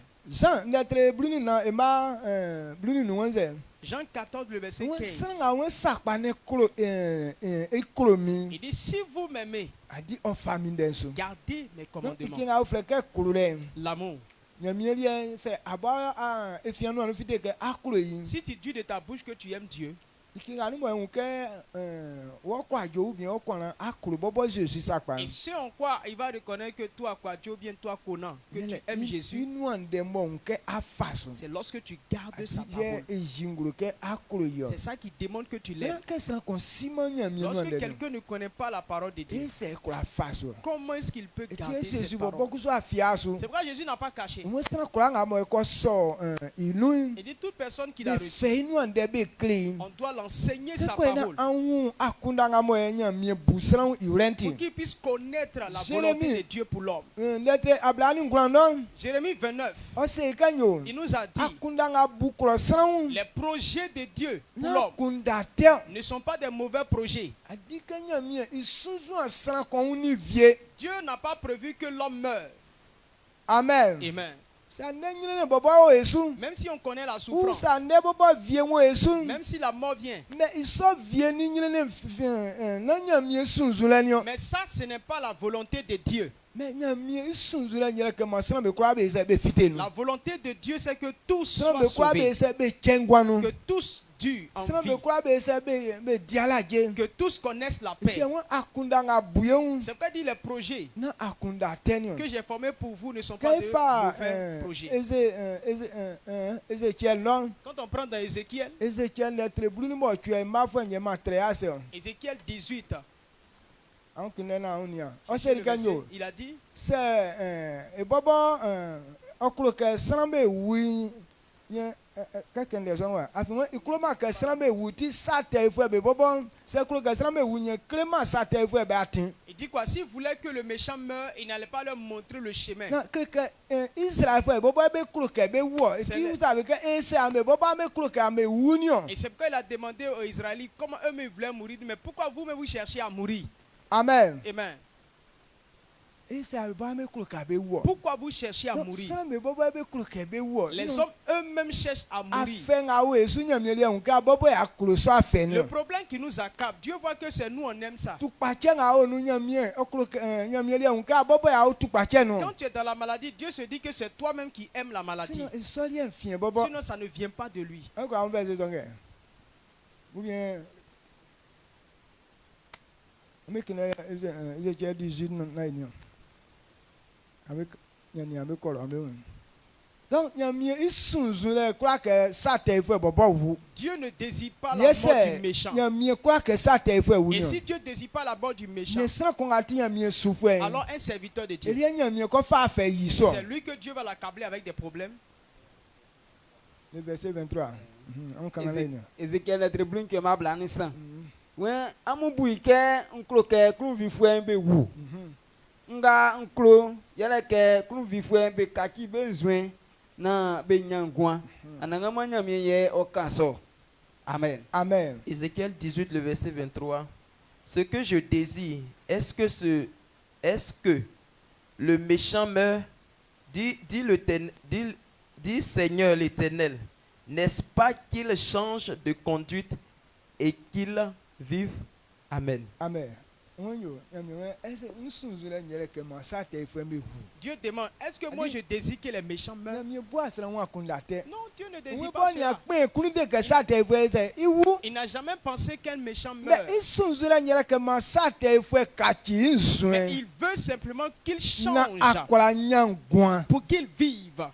Jean 14, le verset 15. Il dit, si vous m'aimez, gardez mes commandements. L'amour. Si tu dis de ta bouche que tu aimes Dieu, et ce en quoi il va reconnaître que toi, Dieu, ou bien toi, Conan, que tu aimes Jésus, c'est lorsque tu gardes sa parole. C'est ça qui démontre que tu l'aimes. Lorsque quelqu'un ne connaît pas la parole de Dieu, comment est-ce qu'il peut garder cette parole? C'est pourquoi Jésus n'a pas caché. Il dit toute personne qui l'a reçu, on doit l'enseigner sa parole pour qu'il puisse connaître la volonté de Dieu pour l'homme. Jérémie 29, il nous a dit les projets de Dieu pour l'homme ne sont pas des mauvais projets. Dieu n'a pas prévu que l'homme meure. Amen. Amen. Même si on connaît la souffrance, même si la mort vient, mais ça, ce n'est pas la volonté de Dieu. La volonté de Dieu, c'est que tous soient sauvés, que tous durent en vie, que tous connaissent la paix. C'est pourquoi dit les projets que j'ai formés pour vous ne sont pas de mauvais projets. Quand on prend dans Ézéchiel 18, il a dit il dit quoi? S'il voulait que le méchant meure, il n'allait pas leur montrer le chemin. Et c'est pourquoi il a demandé aux Israélites comment eux-mêmes voulaient mourir, mais pourquoi vous-même vous cherchez à mourir? Amen. Amen. Pourquoi vous cherchez à mourir? Les hommes eux-mêmes cherchent à mourir. Le problème qui nous accable, Dieu voit que c'est nous, on aime ça. Quand tu es dans la maladie, Dieu se dit que c'est toi-même qui aimes la maladie. Sinon, ça ne vient pas de lui. Ézéchiel 18, avec donc, Dieu ne désire pas la mort du méchant. Et si Dieu ne désire pas la mort du méchant, alors un serviteur de Dieu, c'est lui que Dieu va l'accabler avec des problèmes. Le verset 23. Ézéchiel est très blin que ma blanissa. Ouais, amubouike, unkloke, kluvifoué, bewu. Nga unklo, yaleke, kluvifoué, bekaki, besoin. Amen. Amen. Ézéchiel 18, le verset 23. Ce que je désire, est-ce que le méchant meurt? Dit Seigneur l'Éternel, n'est-ce pas qu'il change de conduite et qu'il vive? Amen. Amen. Dieu demande, est-ce que moi je désire que les méchants meurent? Non, Dieu ne désire pas cela. Il n'a jamais pensé qu'un méchant meurt. Mais il veut simplement qu'il change pour qu'il vive.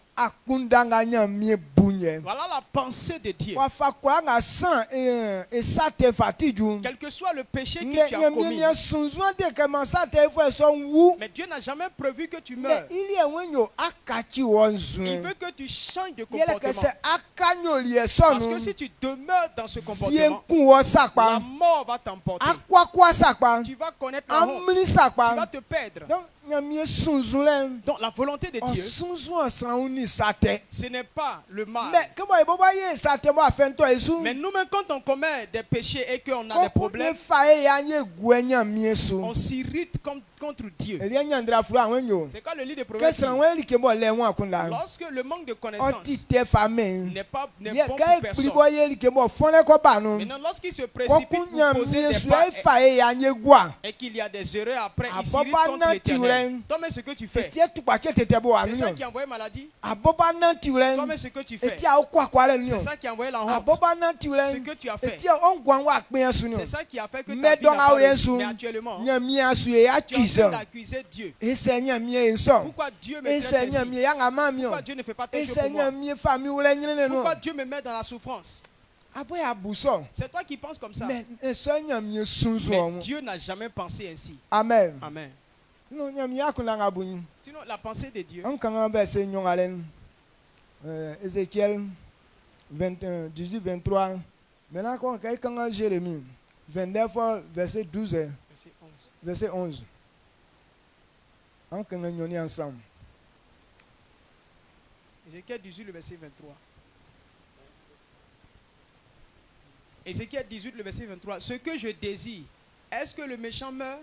Voilà la pensée de Dieu. Quel que soit le péché que tu as commis. Mais Dieu n'a jamais prévu que tu meurs. Il veut que tu changes de comportement. Parce que si tu demeures dans ce comportement, la mort va t'emporter. Tu vas connaître la honte. Tu vas te perdre. Donc la volonté de Dieu, ce n'est pas le mal. Mais nous-mêmes, quand on commet des péchés et qu'on a des problèmes, on s'irrite contre Dieu. C'est quoi le livre de Proverbes? Lorsque le manque de connaissance n'est pas bon pour personne. Maintenant, lorsqu'il se précipite pour poser des pas et qu'il y a des erreurs après, il s'irrite contre l'Éternel. Toi-même, ce que tu fais, c'est ça qui envoie maladie. Toi-même, ce que tu fais, c'est ça qui a envoyé la honte. Ce que tu as fait, c'est ça qui a fait que ta vie n'a pas réussi. Mais actuellement, tu es en train d'accuser Dieu. Pourquoi Dieu me traite ainsi? Pourquoi Dieu ne fait pas tes choses pour moi? Pourquoi Dieu me met dans la souffrance? C'est toi qui penses comme ça. Mais Dieu n'a jamais pensé ainsi. Amen. Amen. Sinon, la pensée de Dieu. Ézéchiel 21, 18, 23. Maintenant, quand Jérémie 29, verset 12, verset 11. On est ensemble. Ézéchiel 18, le verset 23. Ézéchiel 18, le verset 23. Ce que je désire, est-ce que le méchant meurt?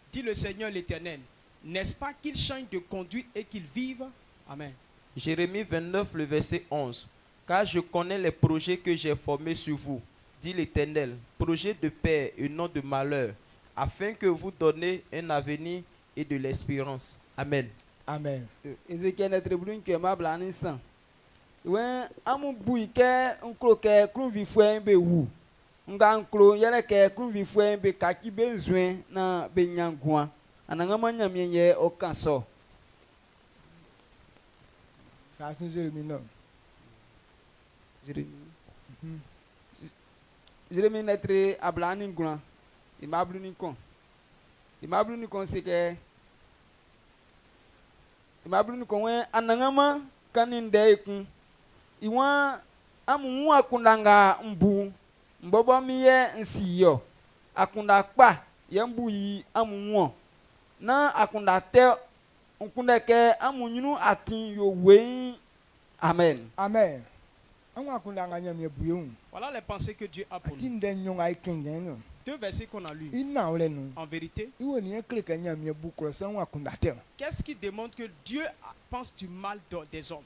Dit le Seigneur l'Éternel. N'est-ce pas qu'il change de conduite et qu'il vive? Amen. Jérémie 29, le verset 11. Car je connais les projets que j'ai formés sur vous, dit l'Éternel, projets de paix et non de malheur, afin que vous donniez un avenir et de l'espérance. Amen. Amen. Ézéchiel est très blin que ma blanissa. Ouais, amu bouike, unkloke, kluvifoué, bewu. Nga unklo, yeleke, kluvifoué, be kaki besoin na benyangwa. Anangama nyamye o kanso. Ça c'est Jérémie non. Jérémie n'est très ablani grand. Il m'a bluni con. Il m'a bluni con c'est que il m'a bluni con ouais anangama kaninde ikun. Iwa amu akundanga mbu mbobo miye nsiyo. Akunda kpa yembu yi amu na akunda te unkundeke amu nyunu atin yo we. Amen. Amen. Voilà les pensées que Dieu a pour nous. Deux versets qu'on a lus. En vérité, qu'est-ce qui démontre que Dieu pense du mal des hommes?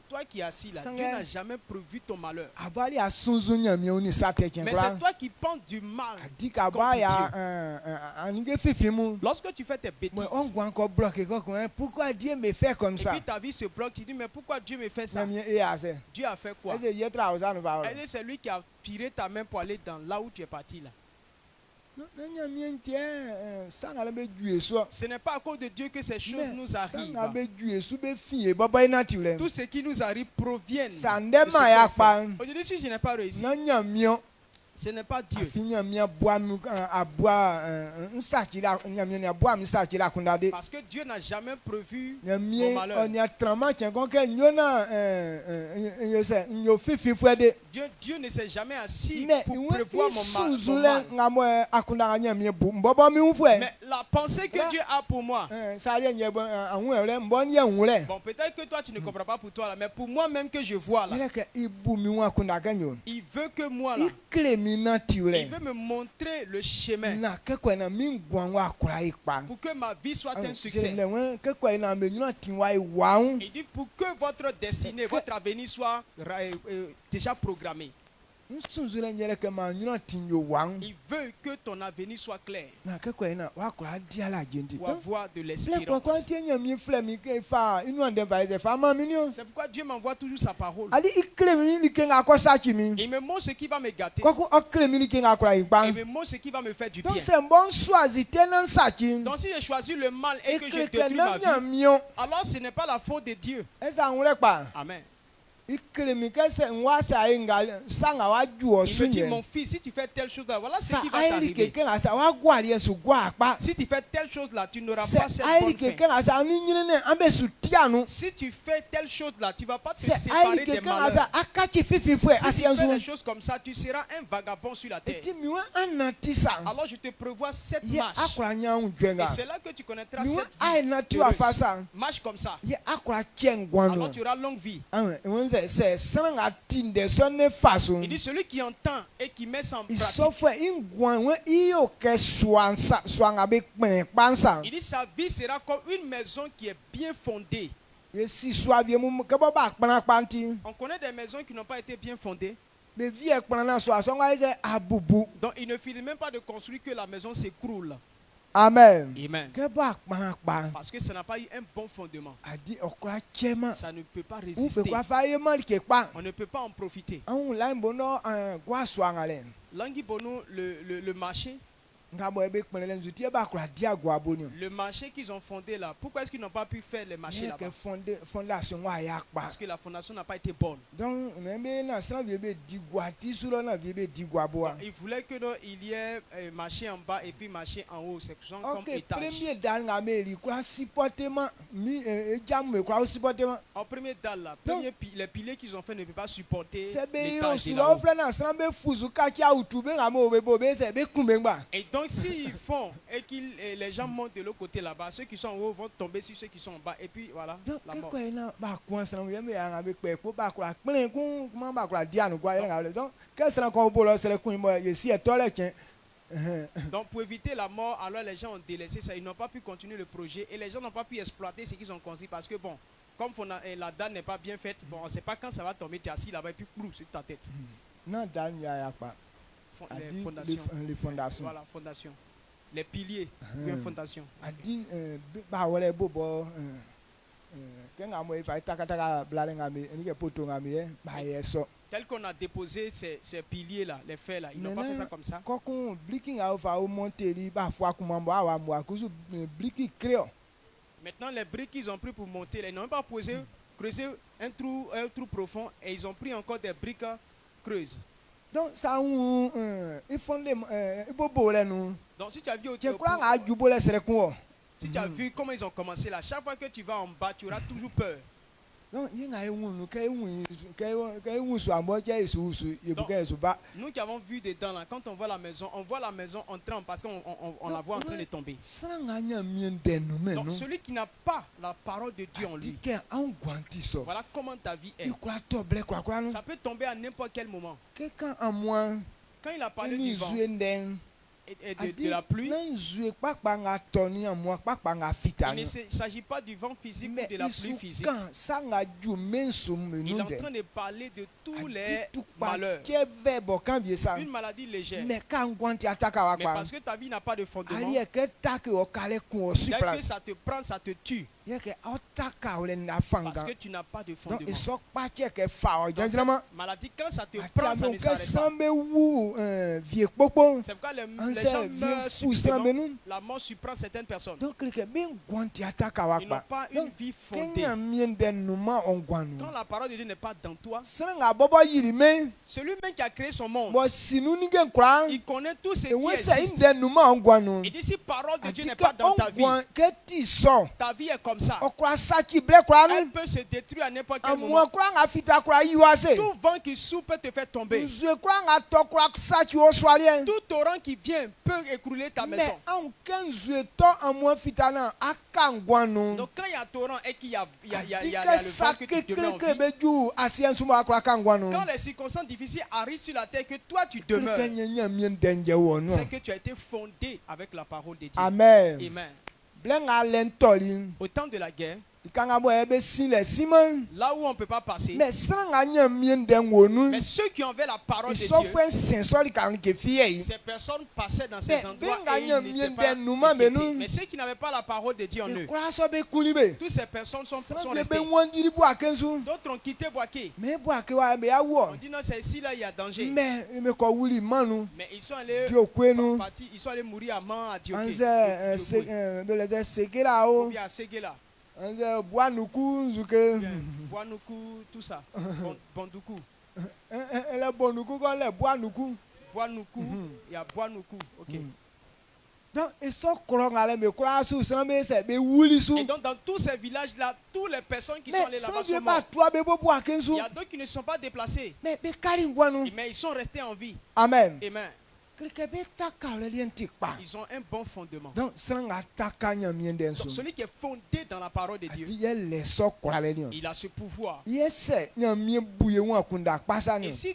Toi qui es assis là, Dieu n'a jamais prévu ton malheur. Mais c'est toi qui penses du mal contre Dieu. Lorsque tu fais tes bêtises, pourquoi Dieu me fait comme ça? Et puis ta vie se bloque, tu dis mais pourquoi Dieu me fait ça? Dieu a fait quoi? C'est lui qui a tiré ta main pour aller dans là où tu es parti là. Ce n'est pas à cause de Dieu que ces choses nous arrivent. Tout ce qui nous arrive provient de ce qu'on fait. Aujourd'hui, si je n'ai pas réussi, ce n'est pas Dieu. Parce que Dieu n'a jamais prévu mon malheur. Dieu ne s'est jamais assis pour prévoir mon mal. Mais la pensée que Dieu a pour moi, bon, peut-être que toi tu ne comprends pas pour toi là, mais pour moi même que je vois là, il veut que moi là, il veut me montrer le chemin pour que ma vie soit un succès. Il dit pour que votre destinée, votre avenir soit déjà programmé. Il veut que ton avenir soit clair pour avoir de l'espérance. C'est pourquoi Dieu m'envoie toujours sa parole. Il me montre ce qui va me gâter. Il me montre ce qui va me faire du bien. Donc si je choisis le mal et que je détruis ma vie, alors ce n'est pas la faute de Dieu. Amen. Il me dit mon fils, si tu fais telle chose là, voilà ce qui va t'arriver. Si tu fais telle chose là, tu n'auras pas cette bonne fin. Si tu fais telle chose là, tu ne vas pas te séparer des malheurs. Si tu fais des choses comme ça, tu seras un vagabond sur la terre. Alors je te prévois cette marche. Et c'est là que tu connaîtras cette vie. Marche comme ça. Alors tu auras longue vie. Il dit celui qui entend et qui met ça en pratique. Il dit sa vie sera comme une maison qui est bien fondée. On connaît des maisons qui n'ont pas été bien fondées. Donc il ne finit même pas de construire que la maison s'écroule. Amen. Amen. Parce que ça n'a pas eu un bon fondement. Ça ne peut pas résister. On ne peut pas en profiter. Langi Bono, le marché. Le marché qu'ils ont fondé là, pourquoi est-ce qu'ils n'ont pas pu faire le marché là-bas? Parce que la fondation n'a pas été bonne. Donc, il voulait qu'il y ait marché en bas et puis marché en haut, c'est comme étage. En premier dalle là, les piliers qu'ils ont fait ne peuvent pas supporter l'étage de là-haut. Et donc s'ils font et que les gens montent de l'autre côté là-bas, ceux qui sont en haut vont tomber sur ceux qui sont en bas et puis voilà, la mort. Donc pour éviter la mort, alors les gens ont délaissé ça, ils n'ont pas pu continuer le projet et les gens n'ont pas pu exploiter ce qu'ils ont construit parce que bon, comme la dalle n'est pas bien faite, bon, on ne sait pas quand ça va tomber, tu es assis là-bas et puis plou, c'est ta tête. Non, dalle, il n'y a pas. Les fondations. Voilà, fondation. Les piliers, bien fondation. Tel qu'on a déposé ces piliers là, les faits là, ils n'ont pas fait ça comme ça. Maintenant les briques qu'ils ont pris pour monter là, ils n'ont même pas creusé un trou profond et ils ont pris encore des briques creuses. Donc ça il faut donc si tu as vu si tu as vu comment ils ont commencé là, chaque fois que tu vas en bas, tu auras toujours peur. Donc, nous qui avons vu dedans là, quand on voit la maison en tremble parce qu'on la voit en train de tomber. Donc celui qui n'a pas la parole de Dieu en lui, voilà comment ta vie est. Ça peut tomber à n'importe quel moment. Quand il a parlé du vent, de la pluie. Il ne s'agit pas du vent physique ou de la pluie physique. Il est en train de parler de tous les malheurs. Une maladie légère. Mais parce que ta vie n'a pas de fondement, dès que ça te prend, ça te tue. Parce que tu n'as pas de fondement. Dans cette maladie, quand ça te prend, ça ne s'arrête pas. C'est pourquoi les gens meurent subitement. La mort surprend certaines personnes. Ils n'ont pas une vie fondée. Quand la parole de Dieu n'est pas dans toi, celui-même qui a créé son monde, il connaît tout ce qui existe. Et dit si la parole de Dieu n'est pas dans ta vie, ta vie est comme ça. Elle peut se détruire à n'importe quel moment. Tout vent qui souffle peut te faire tomber. Tout torrent qui vient peut écrouler ta maison. Donc quand il y a torrent et qu'il y a le vent que tu demeures en vie, quand les circonstances difficiles arrivent sur la terre que toi tu demeures, c'est que tu as été fondé avec la parole de Dieu. Amen. Amen. Au temps de la guerre, là où on ne peut pas passer, mais ceux qui avaient la parole de Dieu, ces personnes passaient dans ces endroits et ils n'étaient pas inquiétés. Mais ceux qui n'avaient pas la parole de Dieu en eux, toutes ces personnes sont restées. D'autres ont quitté Boaké. On dit non, c'est ici là il y a danger. Mais ils sont allés partir, ils sont allés mourir à Man, à Dioké. Ou bien à Ségela. Boanoukou, tout ça. Bondoukou. Boanoukou, il y a Boanoukou. Ok. Donc, et donc, dans tous ces villages-là, toutes les personnes qui sont allées là-bas sont mortes. Il y a d'autres qui ne sont pas déplacés. Mais ils sont restés en vie. Amen. Amen. Ils ont un bon fondement. Donc, celui qui est fondé dans la parole de Dieu, il a ce pouvoir. Et si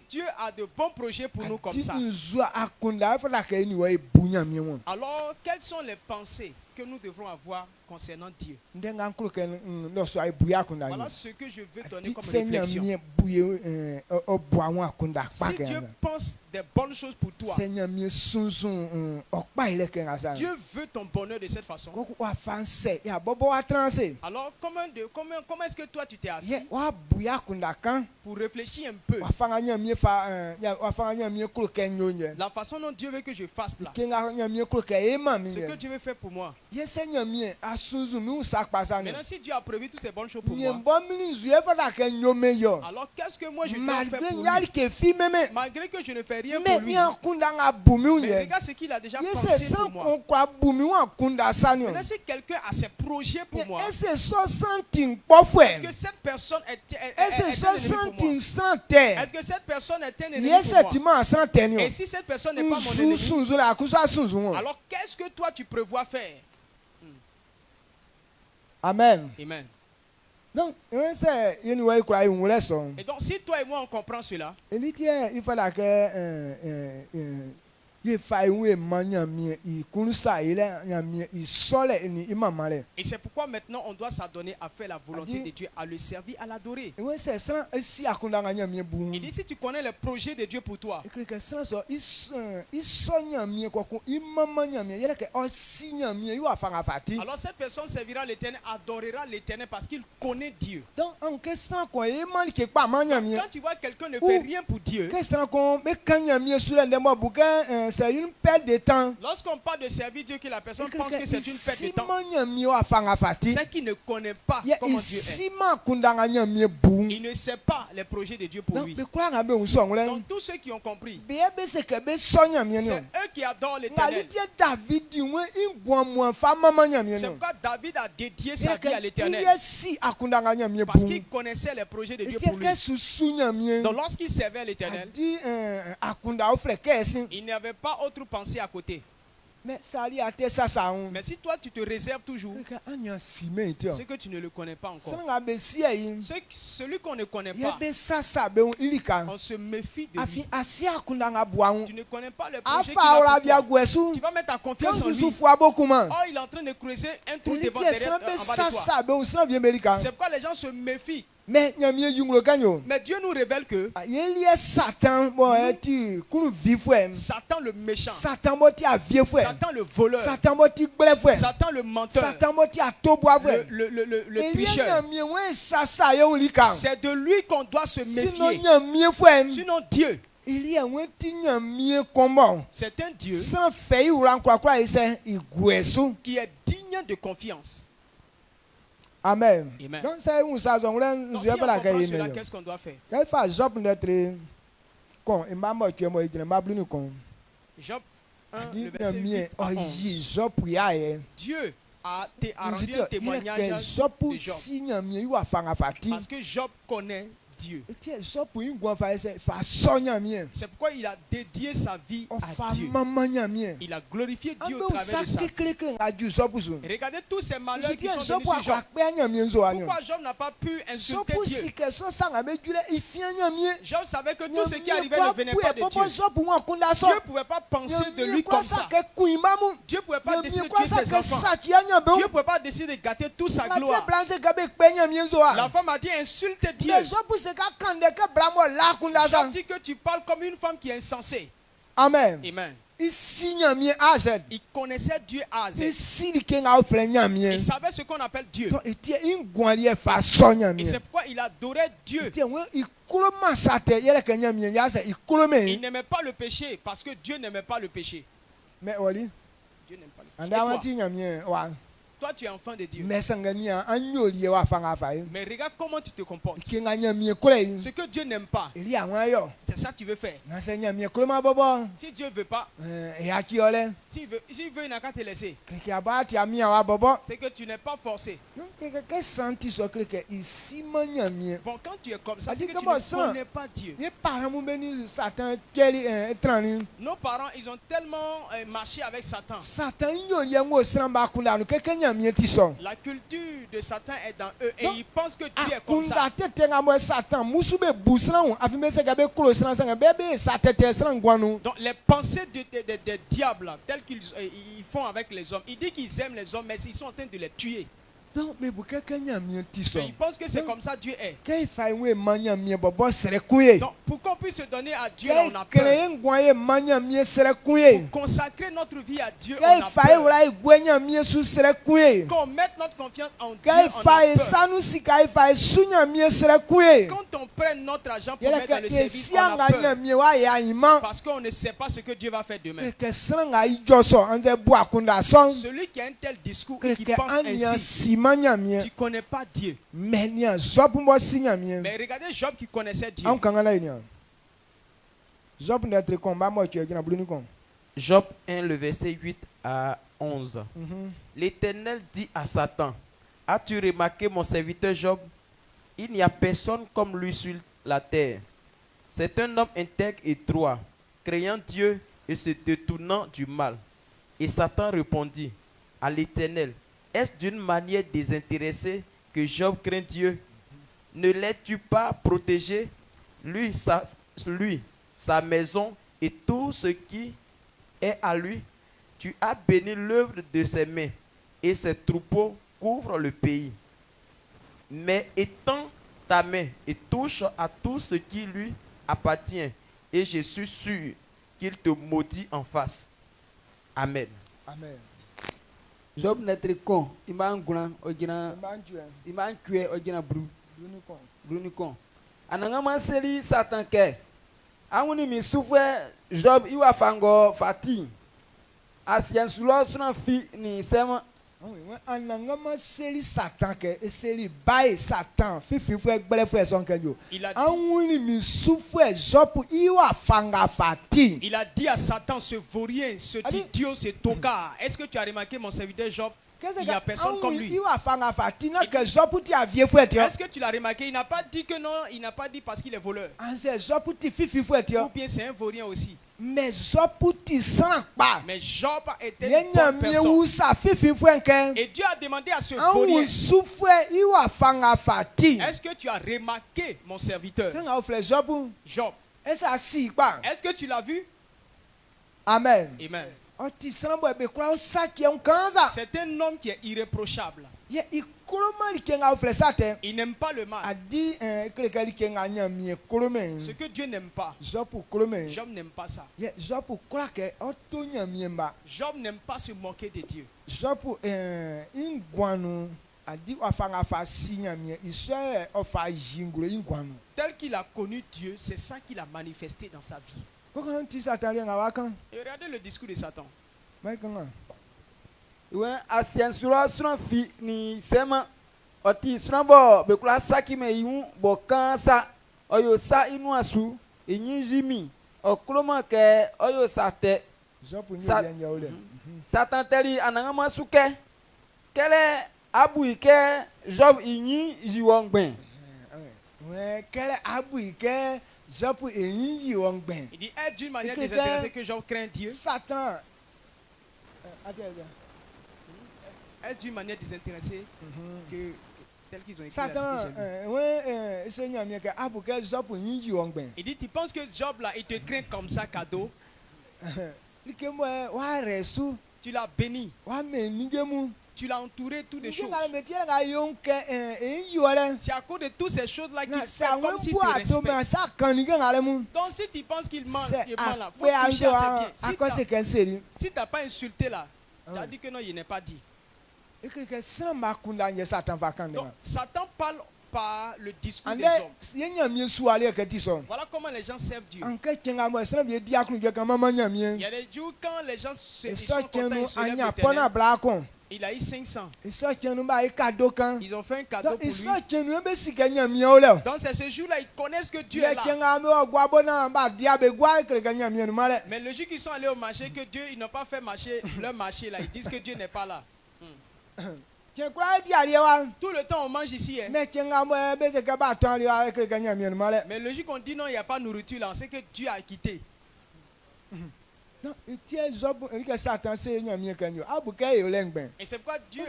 Dieu a de bons projets pour nous comme ça, alors quelles sont les pensées que nous devrons avoir concernant Dieu? Voilà ce que je veux donner comme réflexion. Si Dieu pense des bonnes choses pour toi, Dieu veut ton bonheur de cette façon. Alors comment est-ce que toi tu t'es assis pour réfléchir un peu la façon dont Dieu veut que je fasse là, ce que Dieu veut faire pour moi. Maintenant, si Dieu a prévu toutes ces bonnes choses pour moi, alors qu'est-ce que moi je dois faire pour lui? Malgré que je ne fais rien pour lui, mais regarde ce qu'il a déjà pensé pour moi. Maintenant, si quelqu'un a ses projets pour moi, est-ce que cette personne est cette personne est un ennemi pour moi? Et si cette personne n'est pas mon ennemi, alors qu'est-ce que toi tu prévois faire? Amen. Amen. Donc, et donc, si toi et moi on comprend cela, il fallait que et c'est pourquoi maintenant on doit s'adonner à faire la volonté de Dieu, à le servir, à l'adorer. Il dit si tu connais le projet de Dieu pour toi, alors cette personne servira l'Éternel, adorera l'Éternel parce qu'il connaît Dieu. Donc, quand tu vois quelqu'un ne fait rien pour Dieu, c'est une perte de temps. Lorsqu'on parle de servir Dieu, que la personne pense que c'est une perte de temps, c'est qu'il ne connaît pas comment Dieu est. Il ne sait pas les projets de Dieu pour lui. Donc tous ceux qui ont compris, c'est eux qui adorent l'Éternel. C'est pourquoi David a dédié sa vie à l'Éternel, parce qu'il connaissait les projets de Dieu pour lui. Donc lorsqu'il servait l'Éternel, il n'avait pas autre pensée à côté. Mais si toi tu te réserves toujours, c'est que tu ne le connais pas encore. Celui qu'on ne connaît pas, on se méfie de lui. Tu ne connais pas le projet qu'il a pour toi. Tu vas mettre ta confiance en lui. Oh, il est en train de creuser un trou devant derrière, en bas de toi. C'est pourquoi les gens se méfient. Mais Dieu nous révèle que Satan le méchant, Satan le voleur, Satan le menteur, le tricheur, c'est de lui qu'on doit se méfier. Sinon Dieu, c'est un Dieu qui est digne de confiance. Amen. Amen. Donc c'est où ça donc là nous si on comprend cela, qu'est-ce qu'on doit faire? Job 1, le verset 8 à 11. Dieu a rendu un témoignage de Job. Parce que Job connaît Dieu. C'est pourquoi il a dédié sa vie à Dieu. Il a glorifié Dieu au travers de ça. Regardez tous ces malheurs qui sont venus sur Job. Pourquoi Job n'a pas pu insulter Dieu? Job savait que tout ce qui arrivait ne venait pas de Dieu. Dieu ne pouvait pas penser de lui comme ça. Dieu ne pouvait pas décider de tuer ses enfants. Dieu ne pouvait pas décider de gâter toute sa gloire. La femme a dit insulte Dieu. Job dit que tu parles comme une femme qui est insensée. Amen. Amen. Il connaissait Dieu à Z. Il savait ce qu'on appelle Dieu. Et c'est pourquoi il adorait Dieu. Il n'aimait pas le péché parce que Dieu n'aimait pas le péché. Mais Dieu n'aime pas le péché. Toi, tu es enfant de Dieu. Mais regarde comment tu te comportes. Ce que Dieu n'aime pas, c'est ça que tu veux faire. Si Dieu ne veut pas, s'il veut, il n'a qu'à te laisser. C'est que tu n'es pas forcé. Bon, quand tu es comme ça, c'est que tu ne connais pas Dieu. Nos parents, ils ont tellement marché avec Satan. La culture de Satan est dans eux et ils pensent que Dieu est comme ça. Donc les pensées des diables telles qu'ils font avec les hommes, ils disent qu'ils aiment les hommes mais ils sont en train de les tuer. Donc, ils pensent que c'est comme ça Dieu est. Donc, pour qu'on puisse se donner à Dieu, on a peur. Pour consacrer notre vie à Dieu, on a peur. Qu'on mette notre confiance en Dieu, on a peur. Quand on prenne notre argent pour mettre dans le service, on a peur. Parce qu'on ne sait pas ce que Dieu va faire demain. Celui qui a un tel discours et qui pense ainsi, tu ne connais pas Dieu. Mais regardez Job qui connaissait Dieu. Job 1, le verset 8 à 11. L'Éternel dit à Satan, as-tu remarqué mon serviteur Job? Il n'y a personne comme lui sur la terre. C'est un homme intègre et droit, craignant Dieu et se détournant du mal. Et Satan répondit à l'Éternel, est-ce d'une manière désintéressée que Job craint Dieu? Ne l'as-tu pas protégé, lui, sa maison et tout ce qui est à lui? Tu as béni l'œuvre de ses mains et ses troupeaux couvrent le pays. Mais étends ta main et touche à tout ce qui lui appartient et je suis sûr qu'il te maudit en face. Amen. Amen. Job n'est très con. Il m'a engoulant. Il m'a encué. Il m'a brûlé. Anangama seli Satan ke. Aouni mi souffre Job iwa fango fati. Asien sulo sunan fi ni sema. Anangama seli Satan ke seli bae Satan fifi frère gbele frère son kenjo. Aouni mi souffre Job iwa fanga fati. Il a dit à Satan, ce vaurien, ce idiot, ce tocard. Est-ce que tu as remarqué mon serviteur Job? Il n'y a personne comme lui. Est-ce que tu l'as remarqué? Il n'a pas dit que non, il n'a pas dit parce qu'il est voleur. Ou bien c'est un vaurien aussi. Mais Job était une bonne personne. Et Dieu a demandé à ce voleur, est-ce que tu as remarqué mon serviteur Job? Est-ce que tu l'as vu? Amen. Amen. C'est un homme qui est irréprochable. Il n'aime pas le mal. Ce que Dieu n'aime pas. Job n'aime pas ça. Job n'aime pas se moquer de Dieu. Tel qu'il a connu Dieu, c'est ça qu'il a manifesté dans sa vie. Et regardez le discours de Satan. Ouais, asiensura fi ni sema oti sunabo bekula saki me yimu bokansa oyo sa inu asu enyi jimi okloma ke oyo sate Satan teli anangama suke kele abuike Job inyi jiwongben kele abuike Job inyi jiwongben. Il dit est d'une manière désintéressée que Job craint Dieu. Satan est d'une manière désintéressée que tel qu'ils ont écrit. Satan, il dit, tu penses que Job là, il te craint comme ça cadeau? Tu l'as béni. Tu l'as entouré de toutes les choses. C'est à cause de toutes ces choses là qu'il fait comme s'il te respecte. Donc si tu penses qu'il ment, il ment là, faut toucher à ses biens. Si tu n'as pas insulté là, tu as dit que non, il n'est pas dit. Donc Satan parle par le discours des hommes. Voilà comment les gens servent Dieu. Il y a des jours quand les gens se sont contents, ils se lèvent l'Éternel. Il a eu 500. Ils ont fait un cadeau pour lui. Donc c'est ce jour-là, ils connaissent que Dieu est là. Mais le jour qu'ils sont allés au marché, que Dieu, ils n'ont pas fait marcher leur marché là. Ils disent que Dieu n'est pas là. Tout le temps on mange ici. Hein. Mais le jour qu'on dit non, il n'y a pas de nourriture là, on sait que Dieu a quitté. Non, et c'est pourquoi Dieu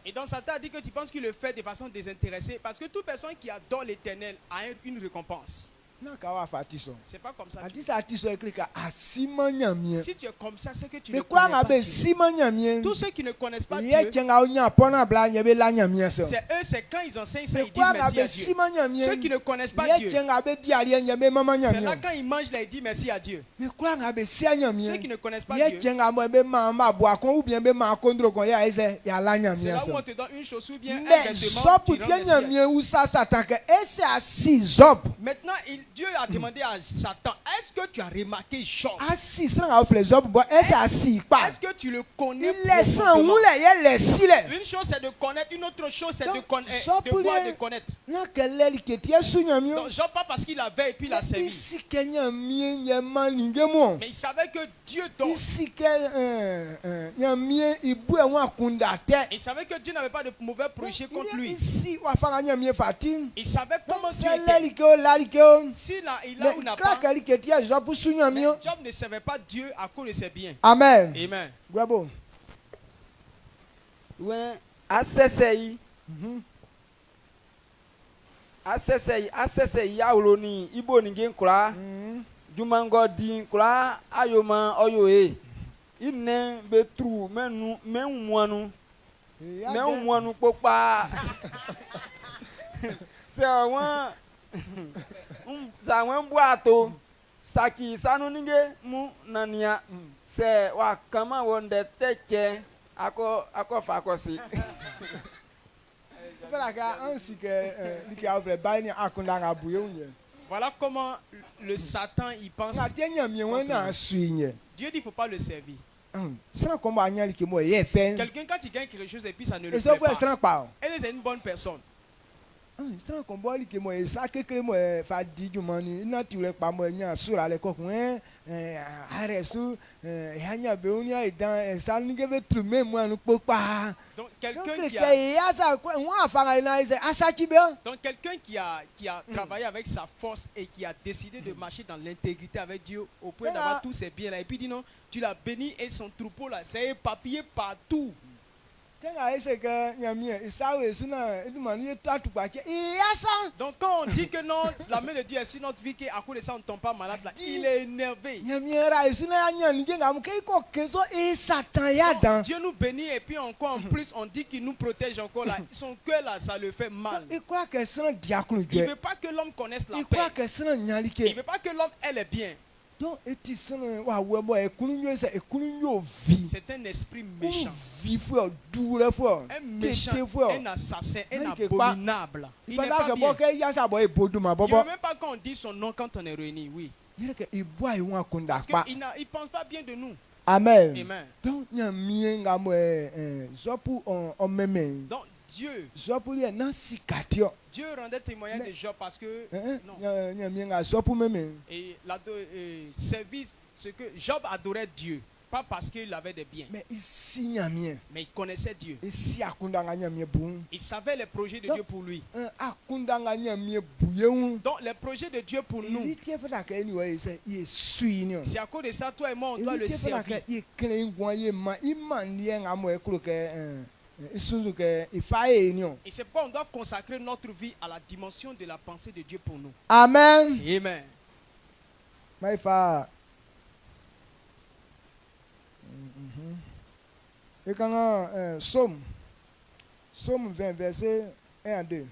et donc Satan a dit que tu penses qu'il le fait de façon désintéressée parce que toute personne qui adore l'Éternel a une récompense. C'est pas comme ça. Si tu es comme ça, c'est que tu ne connais pas Dieu. Tous ceux qui ne connaissent pas Dieu, c'est eux, c'est quand ils ont 500, ils disent merci à Dieu. Ceux qui ne connaissent pas Dieu, c'est là quand ils mangent là, ils disent merci à Dieu. Ceux qui ne connaissent pas Dieu, c'est là où on te donne une chose ou bien un vêtement, tu donnes merci. Maintenant, Dieu a demandé à Satan, est-ce que tu as remarqué Job? Est-ce que tu le connais profondément? Une chose c'est de connaître, une autre chose c'est de voir de connaître. Donc Job pas parce qu'il avait et puis il a servi. Mais il savait que Dieu dort. Il savait que Dieu n'avait pas de mauvais projets contre lui. Il savait comment Dieu était. Si là, il a ou n'a pas, mais Job ne savait pas Dieu à cause de ses biens. Amen. Amen. Ouais, asesei yauloni ibo ningin kula jumango din kula ayoma oyoe inne betru menumuanu popa c'est un zawen boato saki sanu ninge mu nania se wa kama wonde teke ako fakosi. Voilà comment le Satan y pense. Dieu dit il ne faut pas le servir. Quelqu'un quand il gagne quelque chose et puis ça ne le plaît pas. Elle est une bonne personne. Donc quelqu'un qui a travaillé avec sa force et qui a décidé de marcher dans l'intégrité avec Dieu au point d'avoir tous ses biens là, et puis dit non, tu l'as béni et son troupeau là, c'est éparpillé partout. Donc quand on dit que non, la main de Dieu est sur notre vie, qu'à cause de ça on ne tombe pas malade là, il est énervé. Dieu nous bénit et puis encore en plus on dit qu'il nous protège encore là. Son cœur là, ça le fait mal. Il ne veut pas que l'homme connaisse la paix. Il ne veut pas que l'homme ait les biens. C'est un esprit méchant. Un méchant, un assassin, un abominable. Il n'est pas bien. Il ne veut même pas qu'on dise son nom quand on est réunis, oui. Parce qu'il ne pense pas bien de nous. Amen. Amen. Donc Dieu rendait témoignage de Job parce que service, ce que Job adorait Dieu, pas parce qu'il avait des biens, mais il connaissait Dieu. Il savait les projets de Dieu pour lui. Donc les projets de Dieu pour nous, c'est à cause de ça, toi et moi, on doit le servir. Et c'est pourquoi on doit consacrer notre vie à la dimension de la pensée de Dieu pour nous. Amen. Amen. Et quand Somme 20, verset 1 à 2.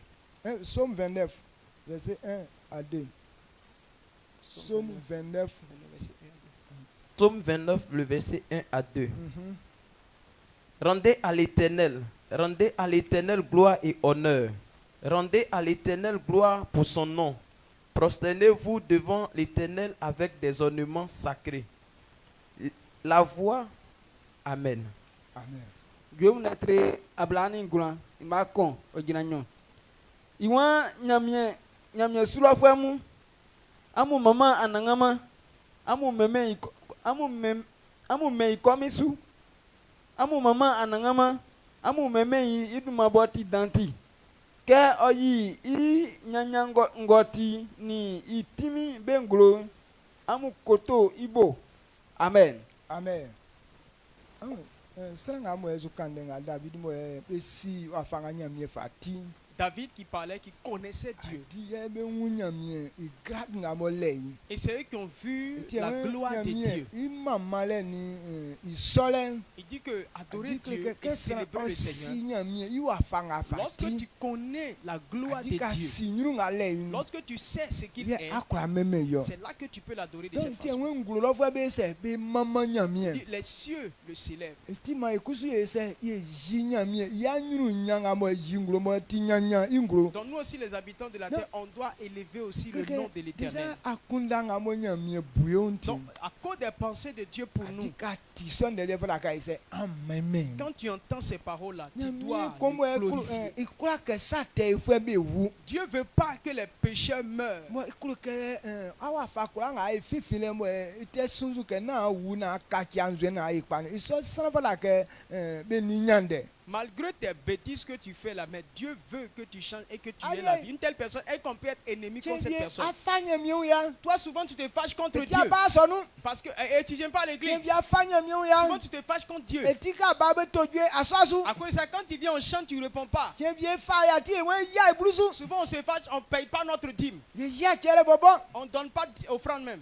Somme 29, verset 1 à 2. Somme 29. Somme 29, le verset 1 à 2. Rendez à l'Éternel gloire et honneur. Rendez à l'Éternel gloire pour son nom. Prosternez-vous devant l'Éternel avec des ornements sacrés. La voix. Amen. Amen. Dieu n'a très ablani ngula imakon ojinanyo. Iwa nyamye sura fwamu. Amu mama anangama. Amu meme ikomisu. Amu mama anangama. Amu meme iduma boti danti. Ke oyi i nyanyango ngoti ni itimi benglo. Amu koto ibo. Amen. Amen. David qui parlait, qui connaissait Dieu. Et c'est eux qui ont vu la gloire de Dieu. Il dit que adorer Dieu et célébrer le Seigneur. Lorsque tu connais la gloire de Dieu, lorsque tu sais ce qu'il est, c'est là que tu peux l'adorer de cette façon. Les cieux le célèbrent. Donc nous aussi les habitants de la terre, on doit élever aussi le nom de l'Éternel. Donc à cause des pensées de Dieu pour nous, quand tu entends ces paroles-là, tu dois glorifier. Dieu veut pas que les pécheurs meurent. Malgré tes bêtises que tu fais là, mais Dieu veut que tu changes et que tu aies la vie. Une telle personne, elle peut être ennemie contre cette personne. Toi, souvent, tu te fâches contre Dieu. Parce que tu ne viens pas à l'église. Souvent, tu te fâches contre Dieu. À cause de ça, quand tu viens, on chante, tu ne réponds pas. Souvent, on se fâche, on ne paye pas notre dîme. On ne donne pas d'offrande même.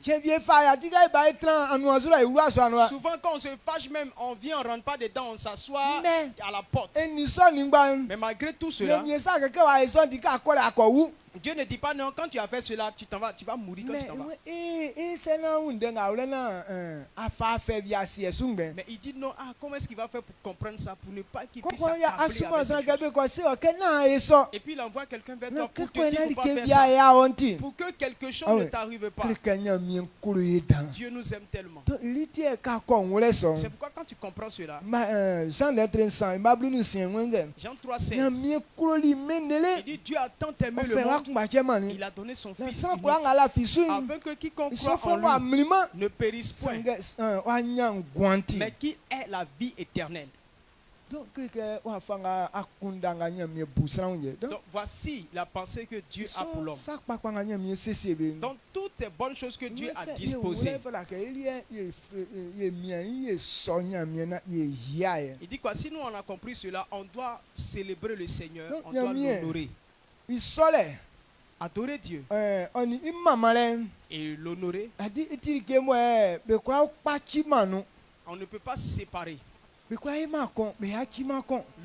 Souvent, quand on se fâche même, on vient, on ne rentre pas dedans, on s'assoit à la porte. Mais malgré tout cela, Dieu ne dit pas non, quand tu as fait cela, tu t'en vas, tu vas mourir quand tu t'en vas. Mais il dit non, comment est-ce qu'il va faire pour comprendre ça, pour ne pas qu'il puisse s'accabler avec ces choses. Et puis il envoie quelqu'un vers toi pour te dire qu'il ne faut pas faire ça. Pour que quelque chose ne t'arrive pas. Dieu nous aime tellement. C'est pourquoi quand tu comprends cela, Jean 3,16, il dit Dieu a tant aimé le monde, il a donné son fils unique, afin que quiconque croit en lui ne périsse point, mais qui ait la vie éternelle. Donc voici la pensée que Dieu a pour l'homme. Dans toutes les bonnes choses que Dieu a disposées. Il dit quoi? Si nous on a compris cela, on doit célébrer le Seigneur, on doit l'honorer. Adorer Dieu et l'honorer. On ne peut pas se séparer.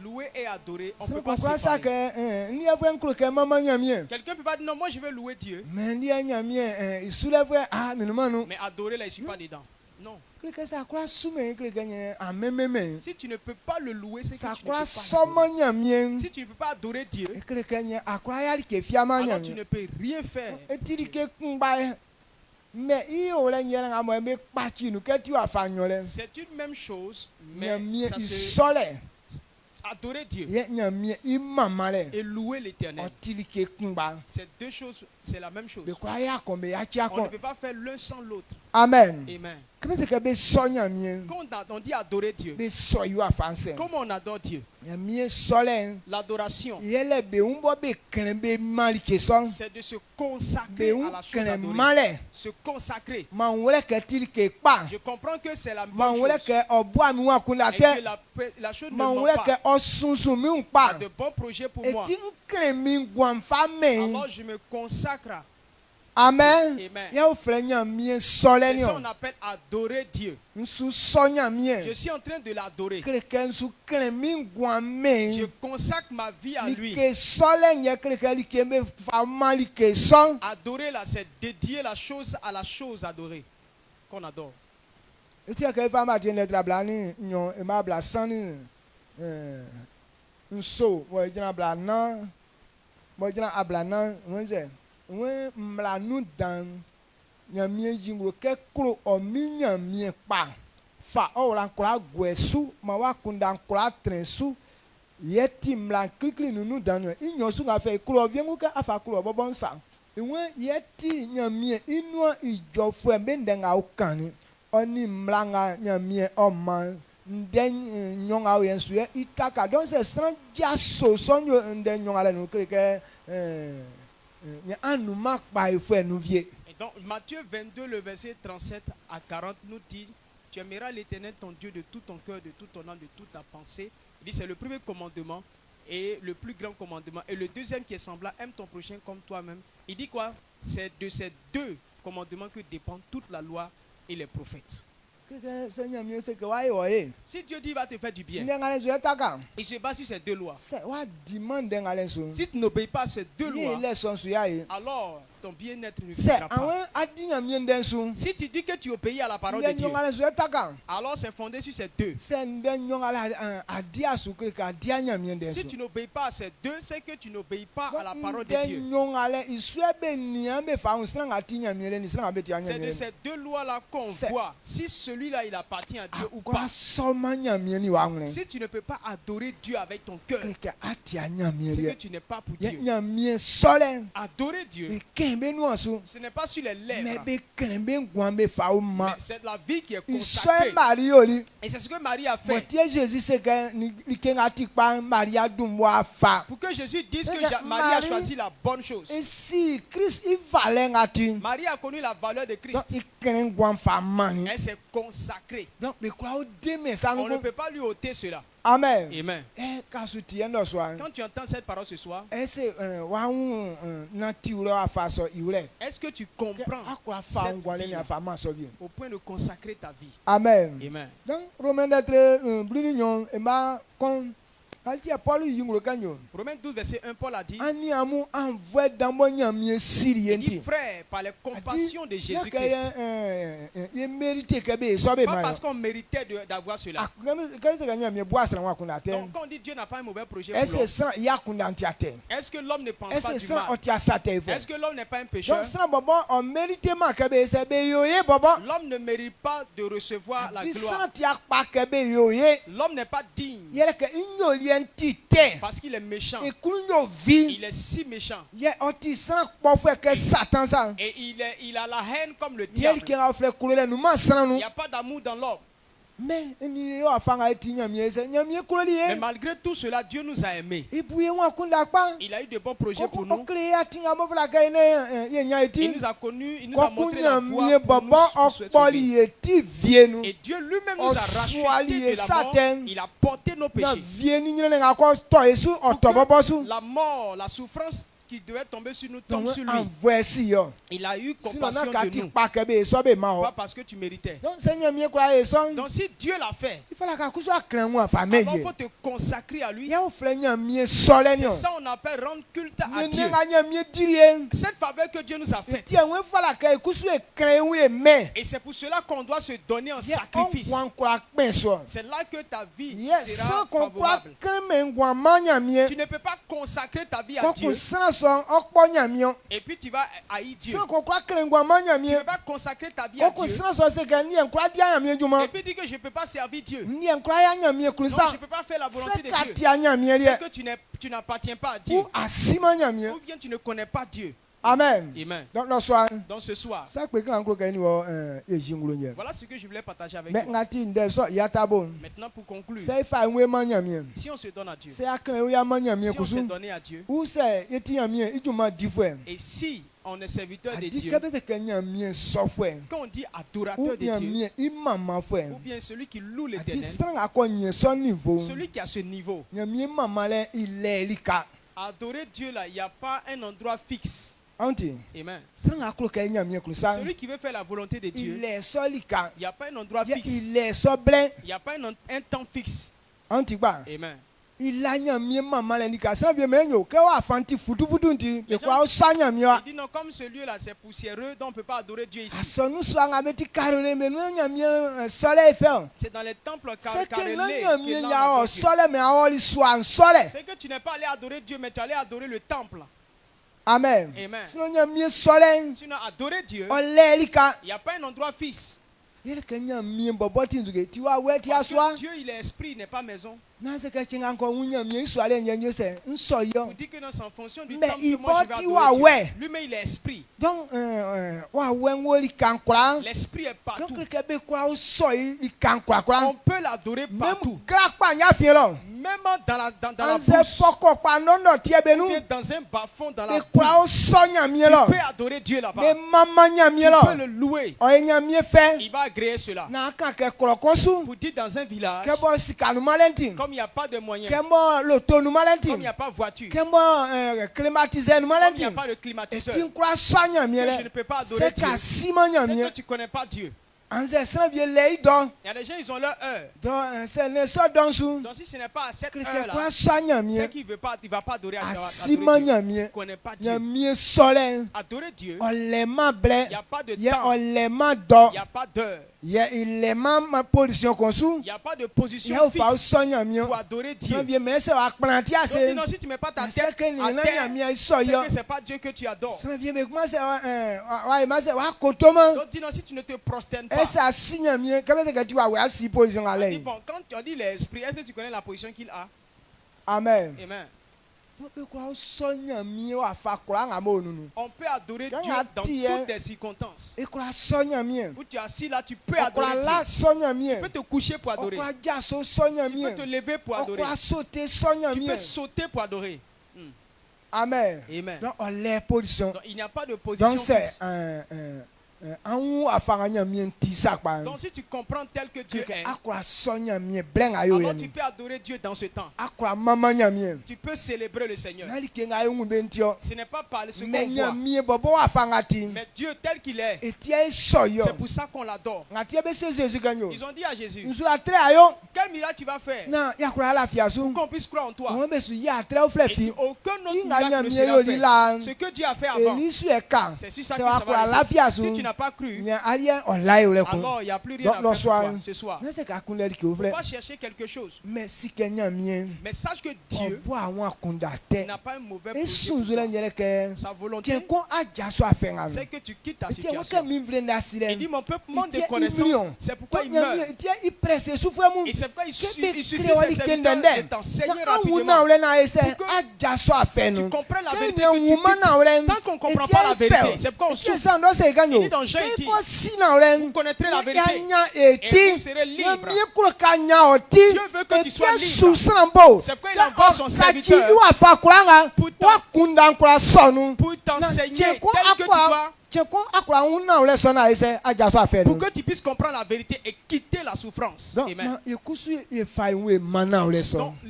Louer et adorer, on ne peut pas se séparer. Quelqu'un ne peut pas dire non, moi je vais louer Dieu. Mais adorer là, il ne suit pas dedans. Non. Si tu ne peux pas le louer, c'est que tu ne peux pas. Si tu ne peux pas adorer Dieu, alors tu ne peux rien faire. C'est une même chose, mais ça se... Adorer Dieu et louer l'Éternel. Ces deux choses, c'est la même chose. On ne peut pas faire l'un sans l'autre. Amen. Amen. Quand on dit adorer Dieu, comment on adore Dieu? L'adoration, c'est de se consacrer à la chose adorée. Se consacrer. Je comprends que c'est la bonne chose. Et que la chose ne ment pas. Il y a de bons projets pour moi. Alors je me consacre. Amen. C'est ça qu'on appelle adorer Dieu. Je suis en train de l'adorer. Je consacre ma vie à lui. Adorer là, c'est dédier la chose à la chose adorée. Qu'on adore. When mlanu dan nyamie jingro ke kro omi nyamie pa fa ora nkra gwesu ma wa kunda nkra trensu yeti mlan klikli nunu dan inyo su ga fe kro viengu ka afa kro bobon sa enwe yeti nyamie inu ijofo embe ndenga ukani oni mlanga nyamie oman nden nyonga yensu itaka don se stran jaso sonyo nden nyonga le no kreke Et donc Matthieu 22, le verset 37 à 40 nous dit: tu aimeras l'Éternel ton Dieu de tout ton cœur, de tout ton âme, de toute ta pensée. Il dit c'est le premier commandement et le plus grand commandement. Et le deuxième qui est semblable: aime ton prochain comme toi-même. Il dit quoi? C'est de ces deux commandements que dépend toute la loi et les prophètes. Si Dieu dit il va te faire du bien, il se base sur ces deux lois. Si tu n'obéis pas à ces deux lois, alors ton bien-être ne viendra pas. Si tu dis que tu obéis à la parole de Dieu, alors c'est fondé sur ces deux. Si tu n'obéis pas à ces deux, c'est que tu n'obéis pas à la parole de Dieu. C'est de ces deux lois-là qu'on voit si celui-là il appartient à Dieu ou pas. Si tu ne peux pas adorer Dieu avec ton cœur, c'est que tu n'es pas pour Dieu. Adorer Dieu, ce n'est pas sur les lèvres, mais c'est la vie qui est consacrée. Et c'est ce que Marie a fait. Pour que Jésus dise que Marie a choisi la bonne chose. Marie a connu la valeur de Christ. Elle s'est consacrée. On ne peut pas lui ôter cela. Amen. Amen. Quand tu entends cette parole ce soir, est-ce que tu comprends cette vie au point de consacrer ta vie? Amen. Amen. Donc, Romains 12 verset 1, Paul a dit: il dit frère, par les compassions de Jésus-Christ. Pas parce qu'on méritait d'avoir cela. Donc quand on dit Dieu n'a pas un mauvais projet pour l'homme, est-ce que l'homme ne pense pas du mal? Est-ce que l'homme n'est pas un pécheur? L'homme ne mérite pas de recevoir la gloire. L'homme n'est pas digne parce qu'il est méchant. Il est si méchant. Et il a la haine comme le diable. Il n'y a pas d'amour dans l'homme. Mais malgré tout cela, Dieu nous a aimés. Il a eu de bons projets pour nous. Il nous a connus, il nous a montré la voie pour nous. Et Dieu lui-même nous a rachetés de la mort. Il a porté nos péchés. La mort, la souffrance qui devait tomber sur nous tombe sur lui. Il a eu compassion de nous. Pas parce que tu méritais. Donc si Dieu l'a fait, alors il faut te consacrer à lui. C'est ça on appelle rendre culte à Dieu. Cette faveur que Dieu nous a faite. Et c'est pour cela qu'on doit se donner en sacrifice. C'est là que ta vie sera favorable. Tu ne peux pas consacrer ta vie à Dieu et puis tu vas haïr Dieu. Tu ne peux pas consacrer ta vie à Dieu et puis dire que je ne peux pas servir Dieu. Non, je ne peux pas faire la volonté de Dieu. C'est que tu n'appartiens pas à Dieu. Ou bien tu ne connais pas Dieu. Amen. Amen. Donc ce soir, voilà ce que je voulais partager avec vous. Maintenant pour conclure, si on se donne à Dieu, si on se donne à Dieu, et si on est serviteur de Dieu, quand on dit adorateur de Dieu, ou bien celui qui loue l'Éternel, celui qui a ce niveau, adorer Dieu là, il n'y a pas un endroit fixe. Amen. Celui qui veut faire la volonté de Dieu, il n'y a pas un endroit fixe. Il n'y a pas un temps fixe. Amen. Il dit non, comme ce lieu là c'est poussiéreux, donc on ne peut pas adorer Dieu ici. C'est dans les temples carrelés c'est que tu n'es pas allé adorer Dieu, mais tu es allé adorer le temple. Amen. Amen. Sinon adorer Dieu, il n'y a pas un endroit fixe. Parce que Dieu il est esprit, il n'est pas maison. Vous dites que c'est en fonction du temps que moi je vais adorer Dieu. Lui-même il est esprit. Donc l'esprit est partout. On peut l'adorer partout. Même dans la bouche. Ou bien dans un bas-fond dans la bouche. Tu peux adorer Dieu là-bas. Tu peux le louer. Il va agréer cela. Pour dire dans un village, comme il n'y a pas de moyens, comme il n'y a pas de voiture, comme il n'y a pas de climatiseur, que je ne peux pas adorer Dieu, c'est que tu ne connais pas Dieu. Il y a des gens, ils ont leur heure. Donc si ce n'est pas à cette heure-là, c'est qu'il ne va pas adorer à Dieu. Tu ne connais pas Dieu. Adorer Dieu, il n'y a pas de temps, il n'y a pas d'heure. Il n'y a pas de position fixe pour adorer Dieu. Donc, non, si tu ne mets pas ta tête à terre, c'est que ce n'est pas Dieu que tu adores. Donc dis non, si tu ne te prosternes pas. Bon, quand tu dis l'esprit, est-ce que tu connais la position qu'il a? Amen. Amen. On peut adorer Dieu dans toutes les circonstances. Où tu es assis là, tu peux adorer Dieu. Tu peux te coucher pour adorer. Tu peux te lever pour adorer. Tu peux sauter pour adorer. Amen. Amen. Donc, il n'y a pas de position fixe. Donc si tu comprends tel que Dieu est, alors tu peux adorer Dieu dans ce temps. Tu peux célébrer le Seigneur. Ce n'est pas par ce qu'on voit, mais Dieu tel qu'il est. C'est pour ça qu'on l'adore. Ils ont dit à Jésus, quel miracle tu vas faire pour qu'on puisse croire en toi? Et dit, aucun autre miracle ne sera fait. Ce que Dieu a fait avant, c'est sur ça que ça va rester. Si tu n'as pas cru, alors il n'y a plus rien à faire pour toi ce soir. Il ne faut pas chercher quelque chose. Mais sache que Dieu n'a pas un mauvais projet pour toi. Sa volonté, c'est que tu quittes ta situation. Il dit mon peuple manque de connaissance. C'est pourquoi il meurt. Et c'est pourquoi il suscite ses serviteurs de t'enseigner rapidement. Pour que tu comprennes la vérité que tu quittes. Tant qu'on ne comprend pas la vérité, c'est pourquoi on souffre. Il dit dans Jean il dit, vous connaîtrez la vérité et vous serez libre. Dieu veut que tu sois libre. C'est pourquoi il envoie son serviteur pour t'enseigner tel que tu dois, pour que tu puisses comprendre la vérité et quitter la souffrance. Amen. Donc,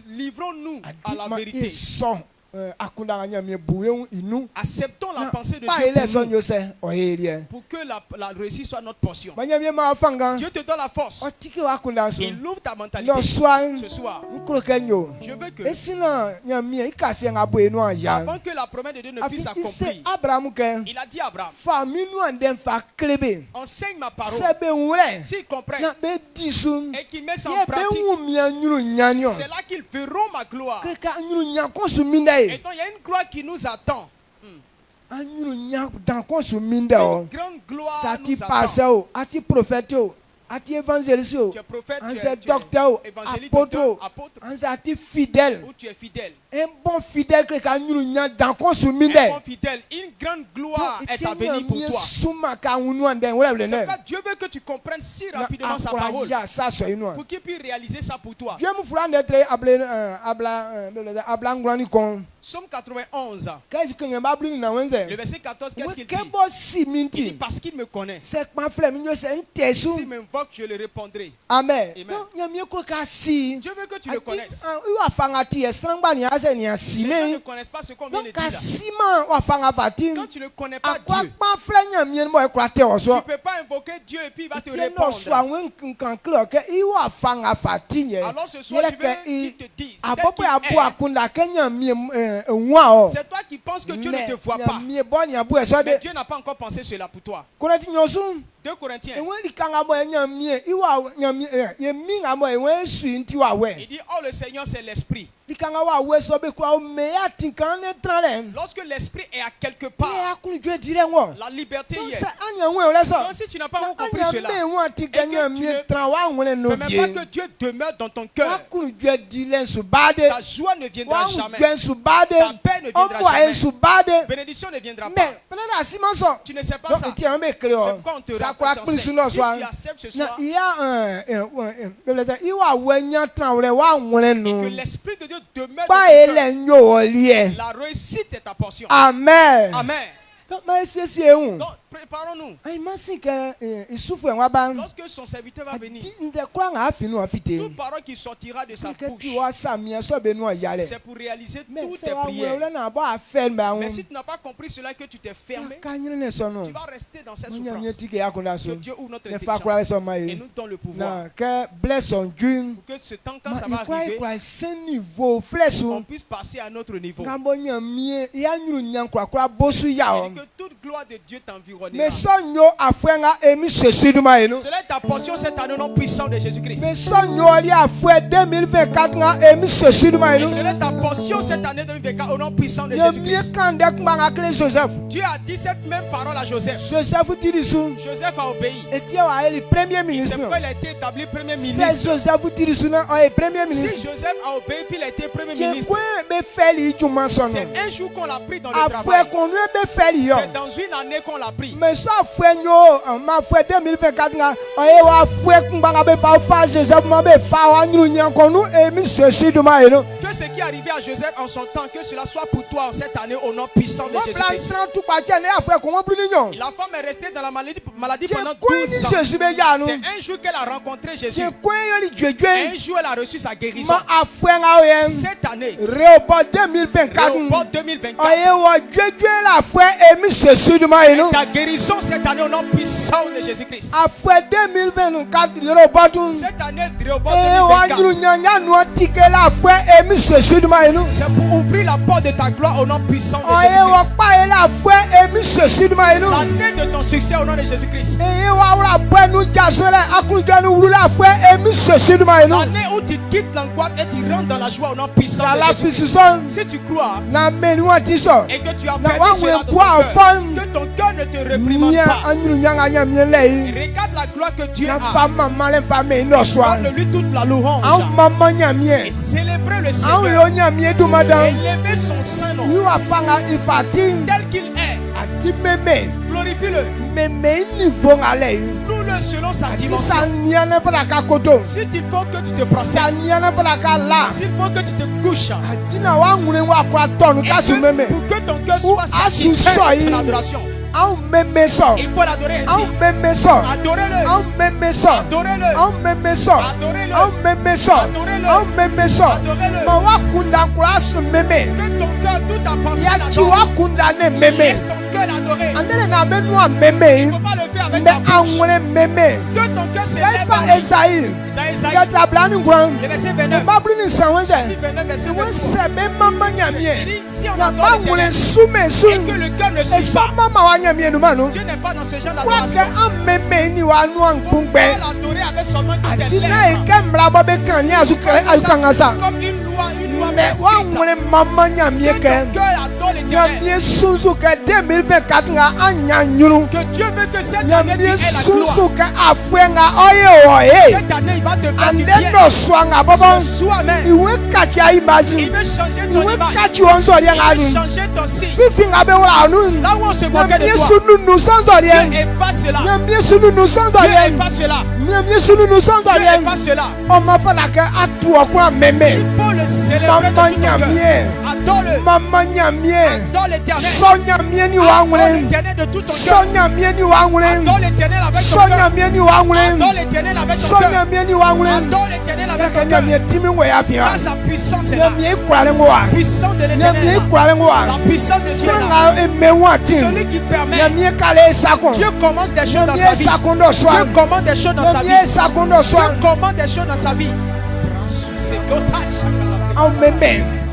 livrons-nous à la vérité. Acceptons la pensée de Dieu pour que la réussite soit notre portion. Dieu te donne la force. Il ouvre ta mentalité. Ce soir, je veux que avant que la promesse de Dieu ne puisse s'accomplir, il a dit à Abraham, enseigne ma parole. S'ils comprennent et qu'ils mettent ça en pratique, c'est là qu'ils verront ma gloire. Et donc il y a une gloire qui nous attend. Une grande gloire nous attend. Tu es prophète, tu es docteur, apôtre, fidèle. Ou tu es fidèle. Un bon fidèle, une grande gloire est à venir pour toi. C'est pas Dieu veut que tu comprennes si rapidement sa parole pour qu'il puisse réaliser ça pour toi. Somme 91. Le verset 14, qu'est-ce qu'il dit? Il dit parce qu'il me connaît. S'il m'invoque, je le répondrai. Amen. Dieu veut que tu le connaisses. Les gens ne connaissent pas ce qu'on vient de dire là. Quand tu ne connais pas Dieu, tu ne peux pas invoquer Dieu et puis il va te répondre. Alors ce soir, tu veux qu'il te dise c'est toi qui penses que Dieu ne te voit pas. Mais Dieu n'a pas encore pensé cela pour toi. 2 Corinthiens. Il dit, oh le Seigneur c'est l'esprit. Lorsque l'esprit est à quelque part, la liberté y est. Donc si tu n'as pas compris cela, et que tu ne permets pas que Dieu demeure dans ton cœur, ta joie ne viendra jamais, ta paix ne viendra jamais, bénédiction ne viendra pas. Tu ne sais pas ça. C'est pourquoi on te raconte. Si tu acceptes ce soir, et que l'esprit de Dieu demeure dans ton cœur, la réussite est ta portion. Amen. Amen. Donc, préparons-nous. Lorsque son serviteur va venir, toute parole qui sortira de sa bouche, c'est pour réaliser toutes tes prières. Mais si tu n'as pas compris cela, que tu t'es fermé, tu vas rester dans cette souffrance. Que Dieu ouvre notre intelligence et nous donne le pouvoir. Pour que ce temps, quand ça va arriver, on puisse passer à un autre niveau. Que toute gloire de Dieu t'environnera. Cela est ta portion cette année au nom puissant de Jésus-Christ. Cela est ta portion cette année 2024 au nom puissant de Jésus-Christ. Dieu a dit cette même parole à Joseph. Joseph a obéi. C'est pourquoi il a été établi premier ministre. Si Joseph a obéi puis il a été premier ministre, c'est un jour qu'on l'a pris dans le travail. C'est dans une année qu'on l'a pris. Que ce qui est arrivé à Joseph en son temps, que cela soit pour toi en cette année au nom puissant de Jésus-Christ. La femme est restée dans la maladie pendant 12 ans. C'est un jour qu'elle a rencontré Jésus. Un jour elle a reçu sa guérison. Cette année, Réhoboth 2024, ta guérison cette année au nom puissant de Jésus-Christ. Cette année c'est pour ouvrir la porte de ta gloire au nom puissant de Jésus-Christ. L'année de ton succès au nom de Jésus-Christ. L'année où tu quittes l'angoisse et tu rentres dans la joie au nom puissant de Jésus-Christ. Si tu crois et que tu as perdu cela dans ton cœur, que ton cœur ne te réprimande pas. Regarde la gloire que Dieu a. Donne-lui toute la louange. Et célébrer le Seigneur. Élever son Saint-Nom tel qu'il est. Glorifie-le. Loue-le selon sa dimension. S'il faut que tu te procèdes, s'il faut que tu te couches, et que, pour que ton cœur soit satisfait de l'adoration, il faut l'adorer ainsi. Adorez-le. Adorez-le. Que ton cœur, toute ta pensée l'adore. Laisse ton cœur l'adorer. Il ne faut pas le faire avec ta bouche. Que ton cœur s'élève dans Esaïe, le verset 29. Il dit, si on adore l'Éternel et que le cœur ne suit pas, Dieu n'est pas dans ce genre d'adoration. Il ne faut pas l'adorer avec seulement que tes lèvres. Comme une loi prescrite. Que ton cœur adore l'Éternel. Que Dieu veut que cette année tu aies la gloire. Cette année il va te faire du bien. Ce soir même, il veut changer ton image. Il veut changer ton signe. Là où on se moquait de toi, Dieu efface cela. Dieu efface cela. Dieu efface cela. Il faut le célébrer de tout ton cœur. Adore-le. Adore l'Éternel. Adore l'Éternel de tout ton cœur. Adore l'Éternel avec ton cœur. Adore l'Éternel avec ton cœur. Adore l'Éternel avec ton cœur. Car sa puissance est là. La puissance de l'Éternel. La puissance de Dieu est là. Celui qui permet. Dieu commence des choses dans sa vie. Dieu commande des choses dans sa vie. Dieu commande des choses dans sa vie.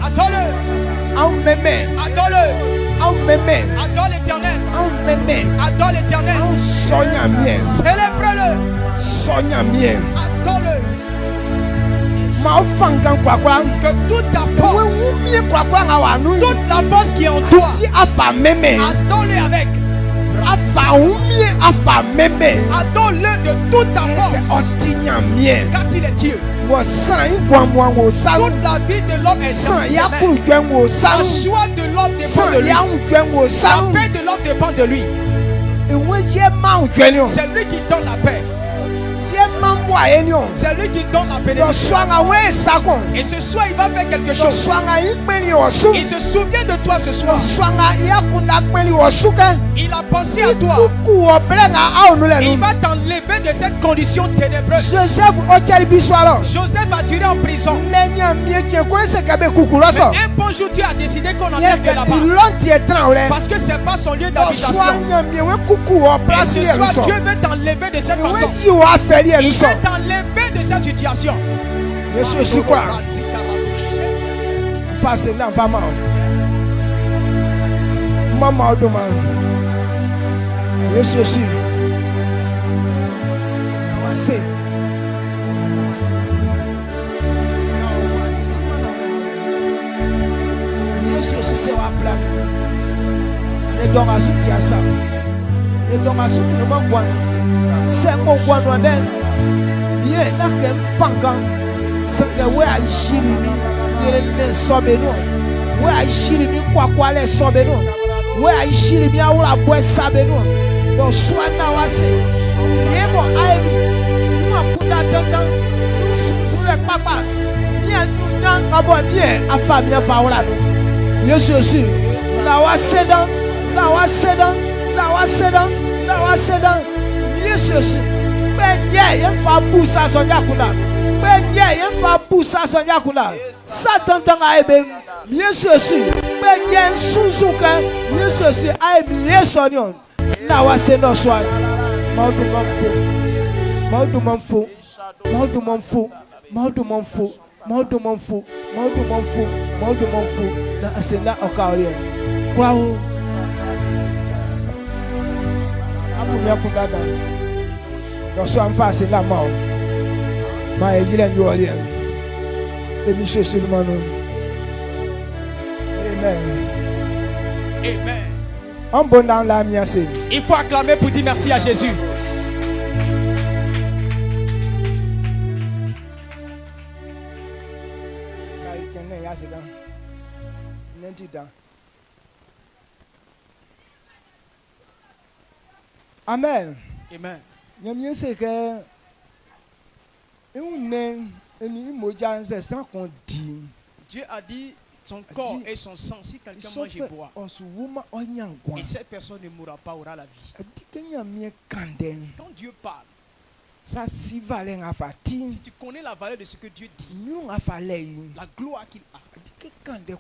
Adore-le. Adore-le. Adore l'Éternel. Adore l'Éternel. Célèbre-le. Adore-le. Que toute ta force, toute la force qui est en toi, adore-le avec. Adore-le de toute ta force. Car il est Dieu. Toute la vie de l'homme est dans ses mains. La joie de l'homme dépend de lui. La paix de l'homme dépend de lui. C'est lui qui donne la paix. C'est lui qui donne la bénédiction. Et ce soir, il va faire quelque chose. Il se souvient de toi ce soir. Il a pensé à toi. Il va t'enlever de cette condition ténébreuse. Joseph a duré en prison. Mais un bon jour, Dieu a décidé qu'on enlève de là-bas. Parce que ce n'est pas son lieu d'habitation. Et ce soir, Dieu veut t'enlever de cette façon. Il veut t'enlever de cette situation. Je suis quoi? Face à maman. Maman demain. Je suis sûr. C'est ma flamme. Et donc à ce qui a ça. Et donc à ce qui ne manque pas. C'est mon guano d'elle. Bien, n'a qu'un fangan. C'est que ouais à Chili. Il est sobé non. Ouais à Chili, quoi les sobé non. Ouais à Chili, bien ou la boîte sabé non. Donc soit n'awase. Bien mon aïe. Nous a punda dedans. Sous les papa. Bien nous n'en avons bien à famille bien faola. Je suis aussi. La wasedan. Je suis aussi. Ben yeah, il faut pousser à son yakuna. Ben yeah, il faut pousser à son yakuna. Satan a aimé. Je suis aussi. Ben yeah, sous-souka. Je suis aussi. Aïe, bien sonnion. La wasedan soit. Na asenda okaria kwa u amu ya kudada do so amfa se la ma o ma e jire nyo ole e mi se silmano. Amen. Amen. On bon dans la miase. Il faut acclamer pour dire merci à Jésus. Ça y connaît ya se ga. Down. Amen. Amen. Nyamien c'est que Dieu a dit son corps et son sang, si quelqu'un mange et boit, et cette personne ne mourra pas, aura la vie. Quand Dieu parle, si tu connais la valeur de ce que Dieu dit, la gloire qu'il a, quand il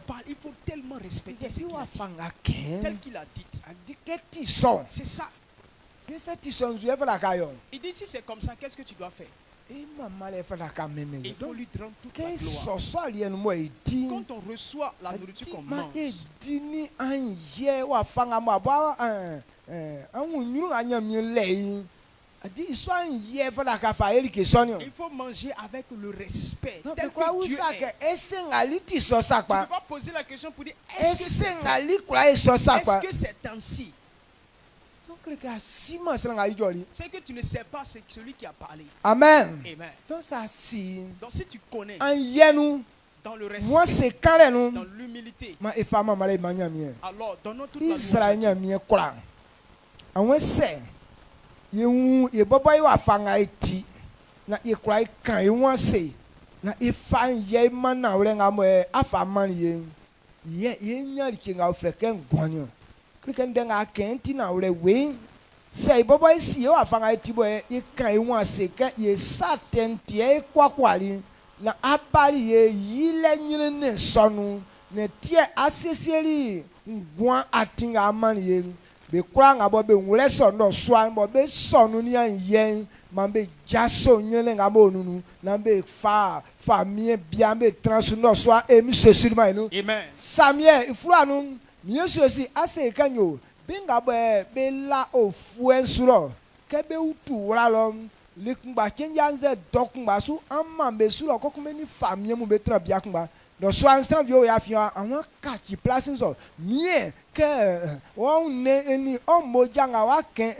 parle, il faut tellement respecter ce qu'il a dit, tel qu'il a dit. C'est ça. Il dit si c'est comme ça, qu'est-ce que tu dois faire? Il faut lui rendre toute la gloire. Quand on reçoit la nourriture qu'on mange, il faut manger avec le respect. Tel que Dieu est. Tu ne peux pas poser la question pour dire est-ce que c'est ainsi? C'est que tu ne sais pas c'est celui qui a parlé. Amen. Amen. Donc si tu connais dans le respect, dans l'humilité, alors donnons toute la gloire. Say boy si o afanga tibo e kan won se ke ye saten tie kwakwali na abali ye yile nyine ne sonu ne tie asesieli ngwan atinga man ye be kwa nga bo be nwure sono swan bo be sonu ni an yen man be jaso nyine nga mo nunu na be fa mie bia be transu no so emi sesiri no. Amen. Samie ifuru anu mi yesusi ase kanyo binga be la ofuen suro kebe utu wala likungba chenjanze dokungba su amma be suro kokumeni famie mu be tra bia kungba no so anstan vio ya fian awon kachi placing so mie ke won ne eni omoja nga wa ken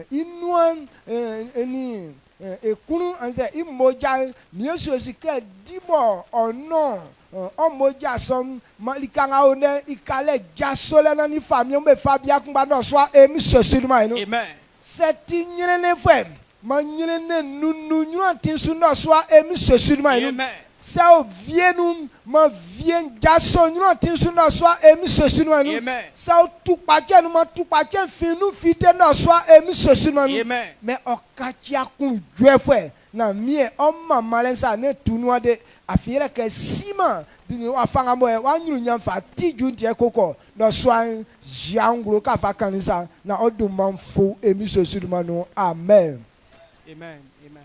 inuan eni ekunu anse imoja mie so si ke dibo ono omoja som malikanga one ikale jasole na ni famille me fabia kumba no so emi sosiluma no. Amen. Seti nyine ne fem ma nyine ne nunu nyuan tinsu no so emi sosiluma no. Amen. Sa o vienu ma vien jaso nyuan tinsu no so emi sosiluma no. Amen. Sa o tupache no ma tupache finu fite no so emi sosiluma no. Amen. Me okachia kun dwefwe na mie o mama lensa ne tunua de afire ke sima dini afanga mo e wanyu nyamfa tiju die koko no swan jangro ka fa kanisa na odumamfo emi sosuduma no. Amen. Amen. Amen.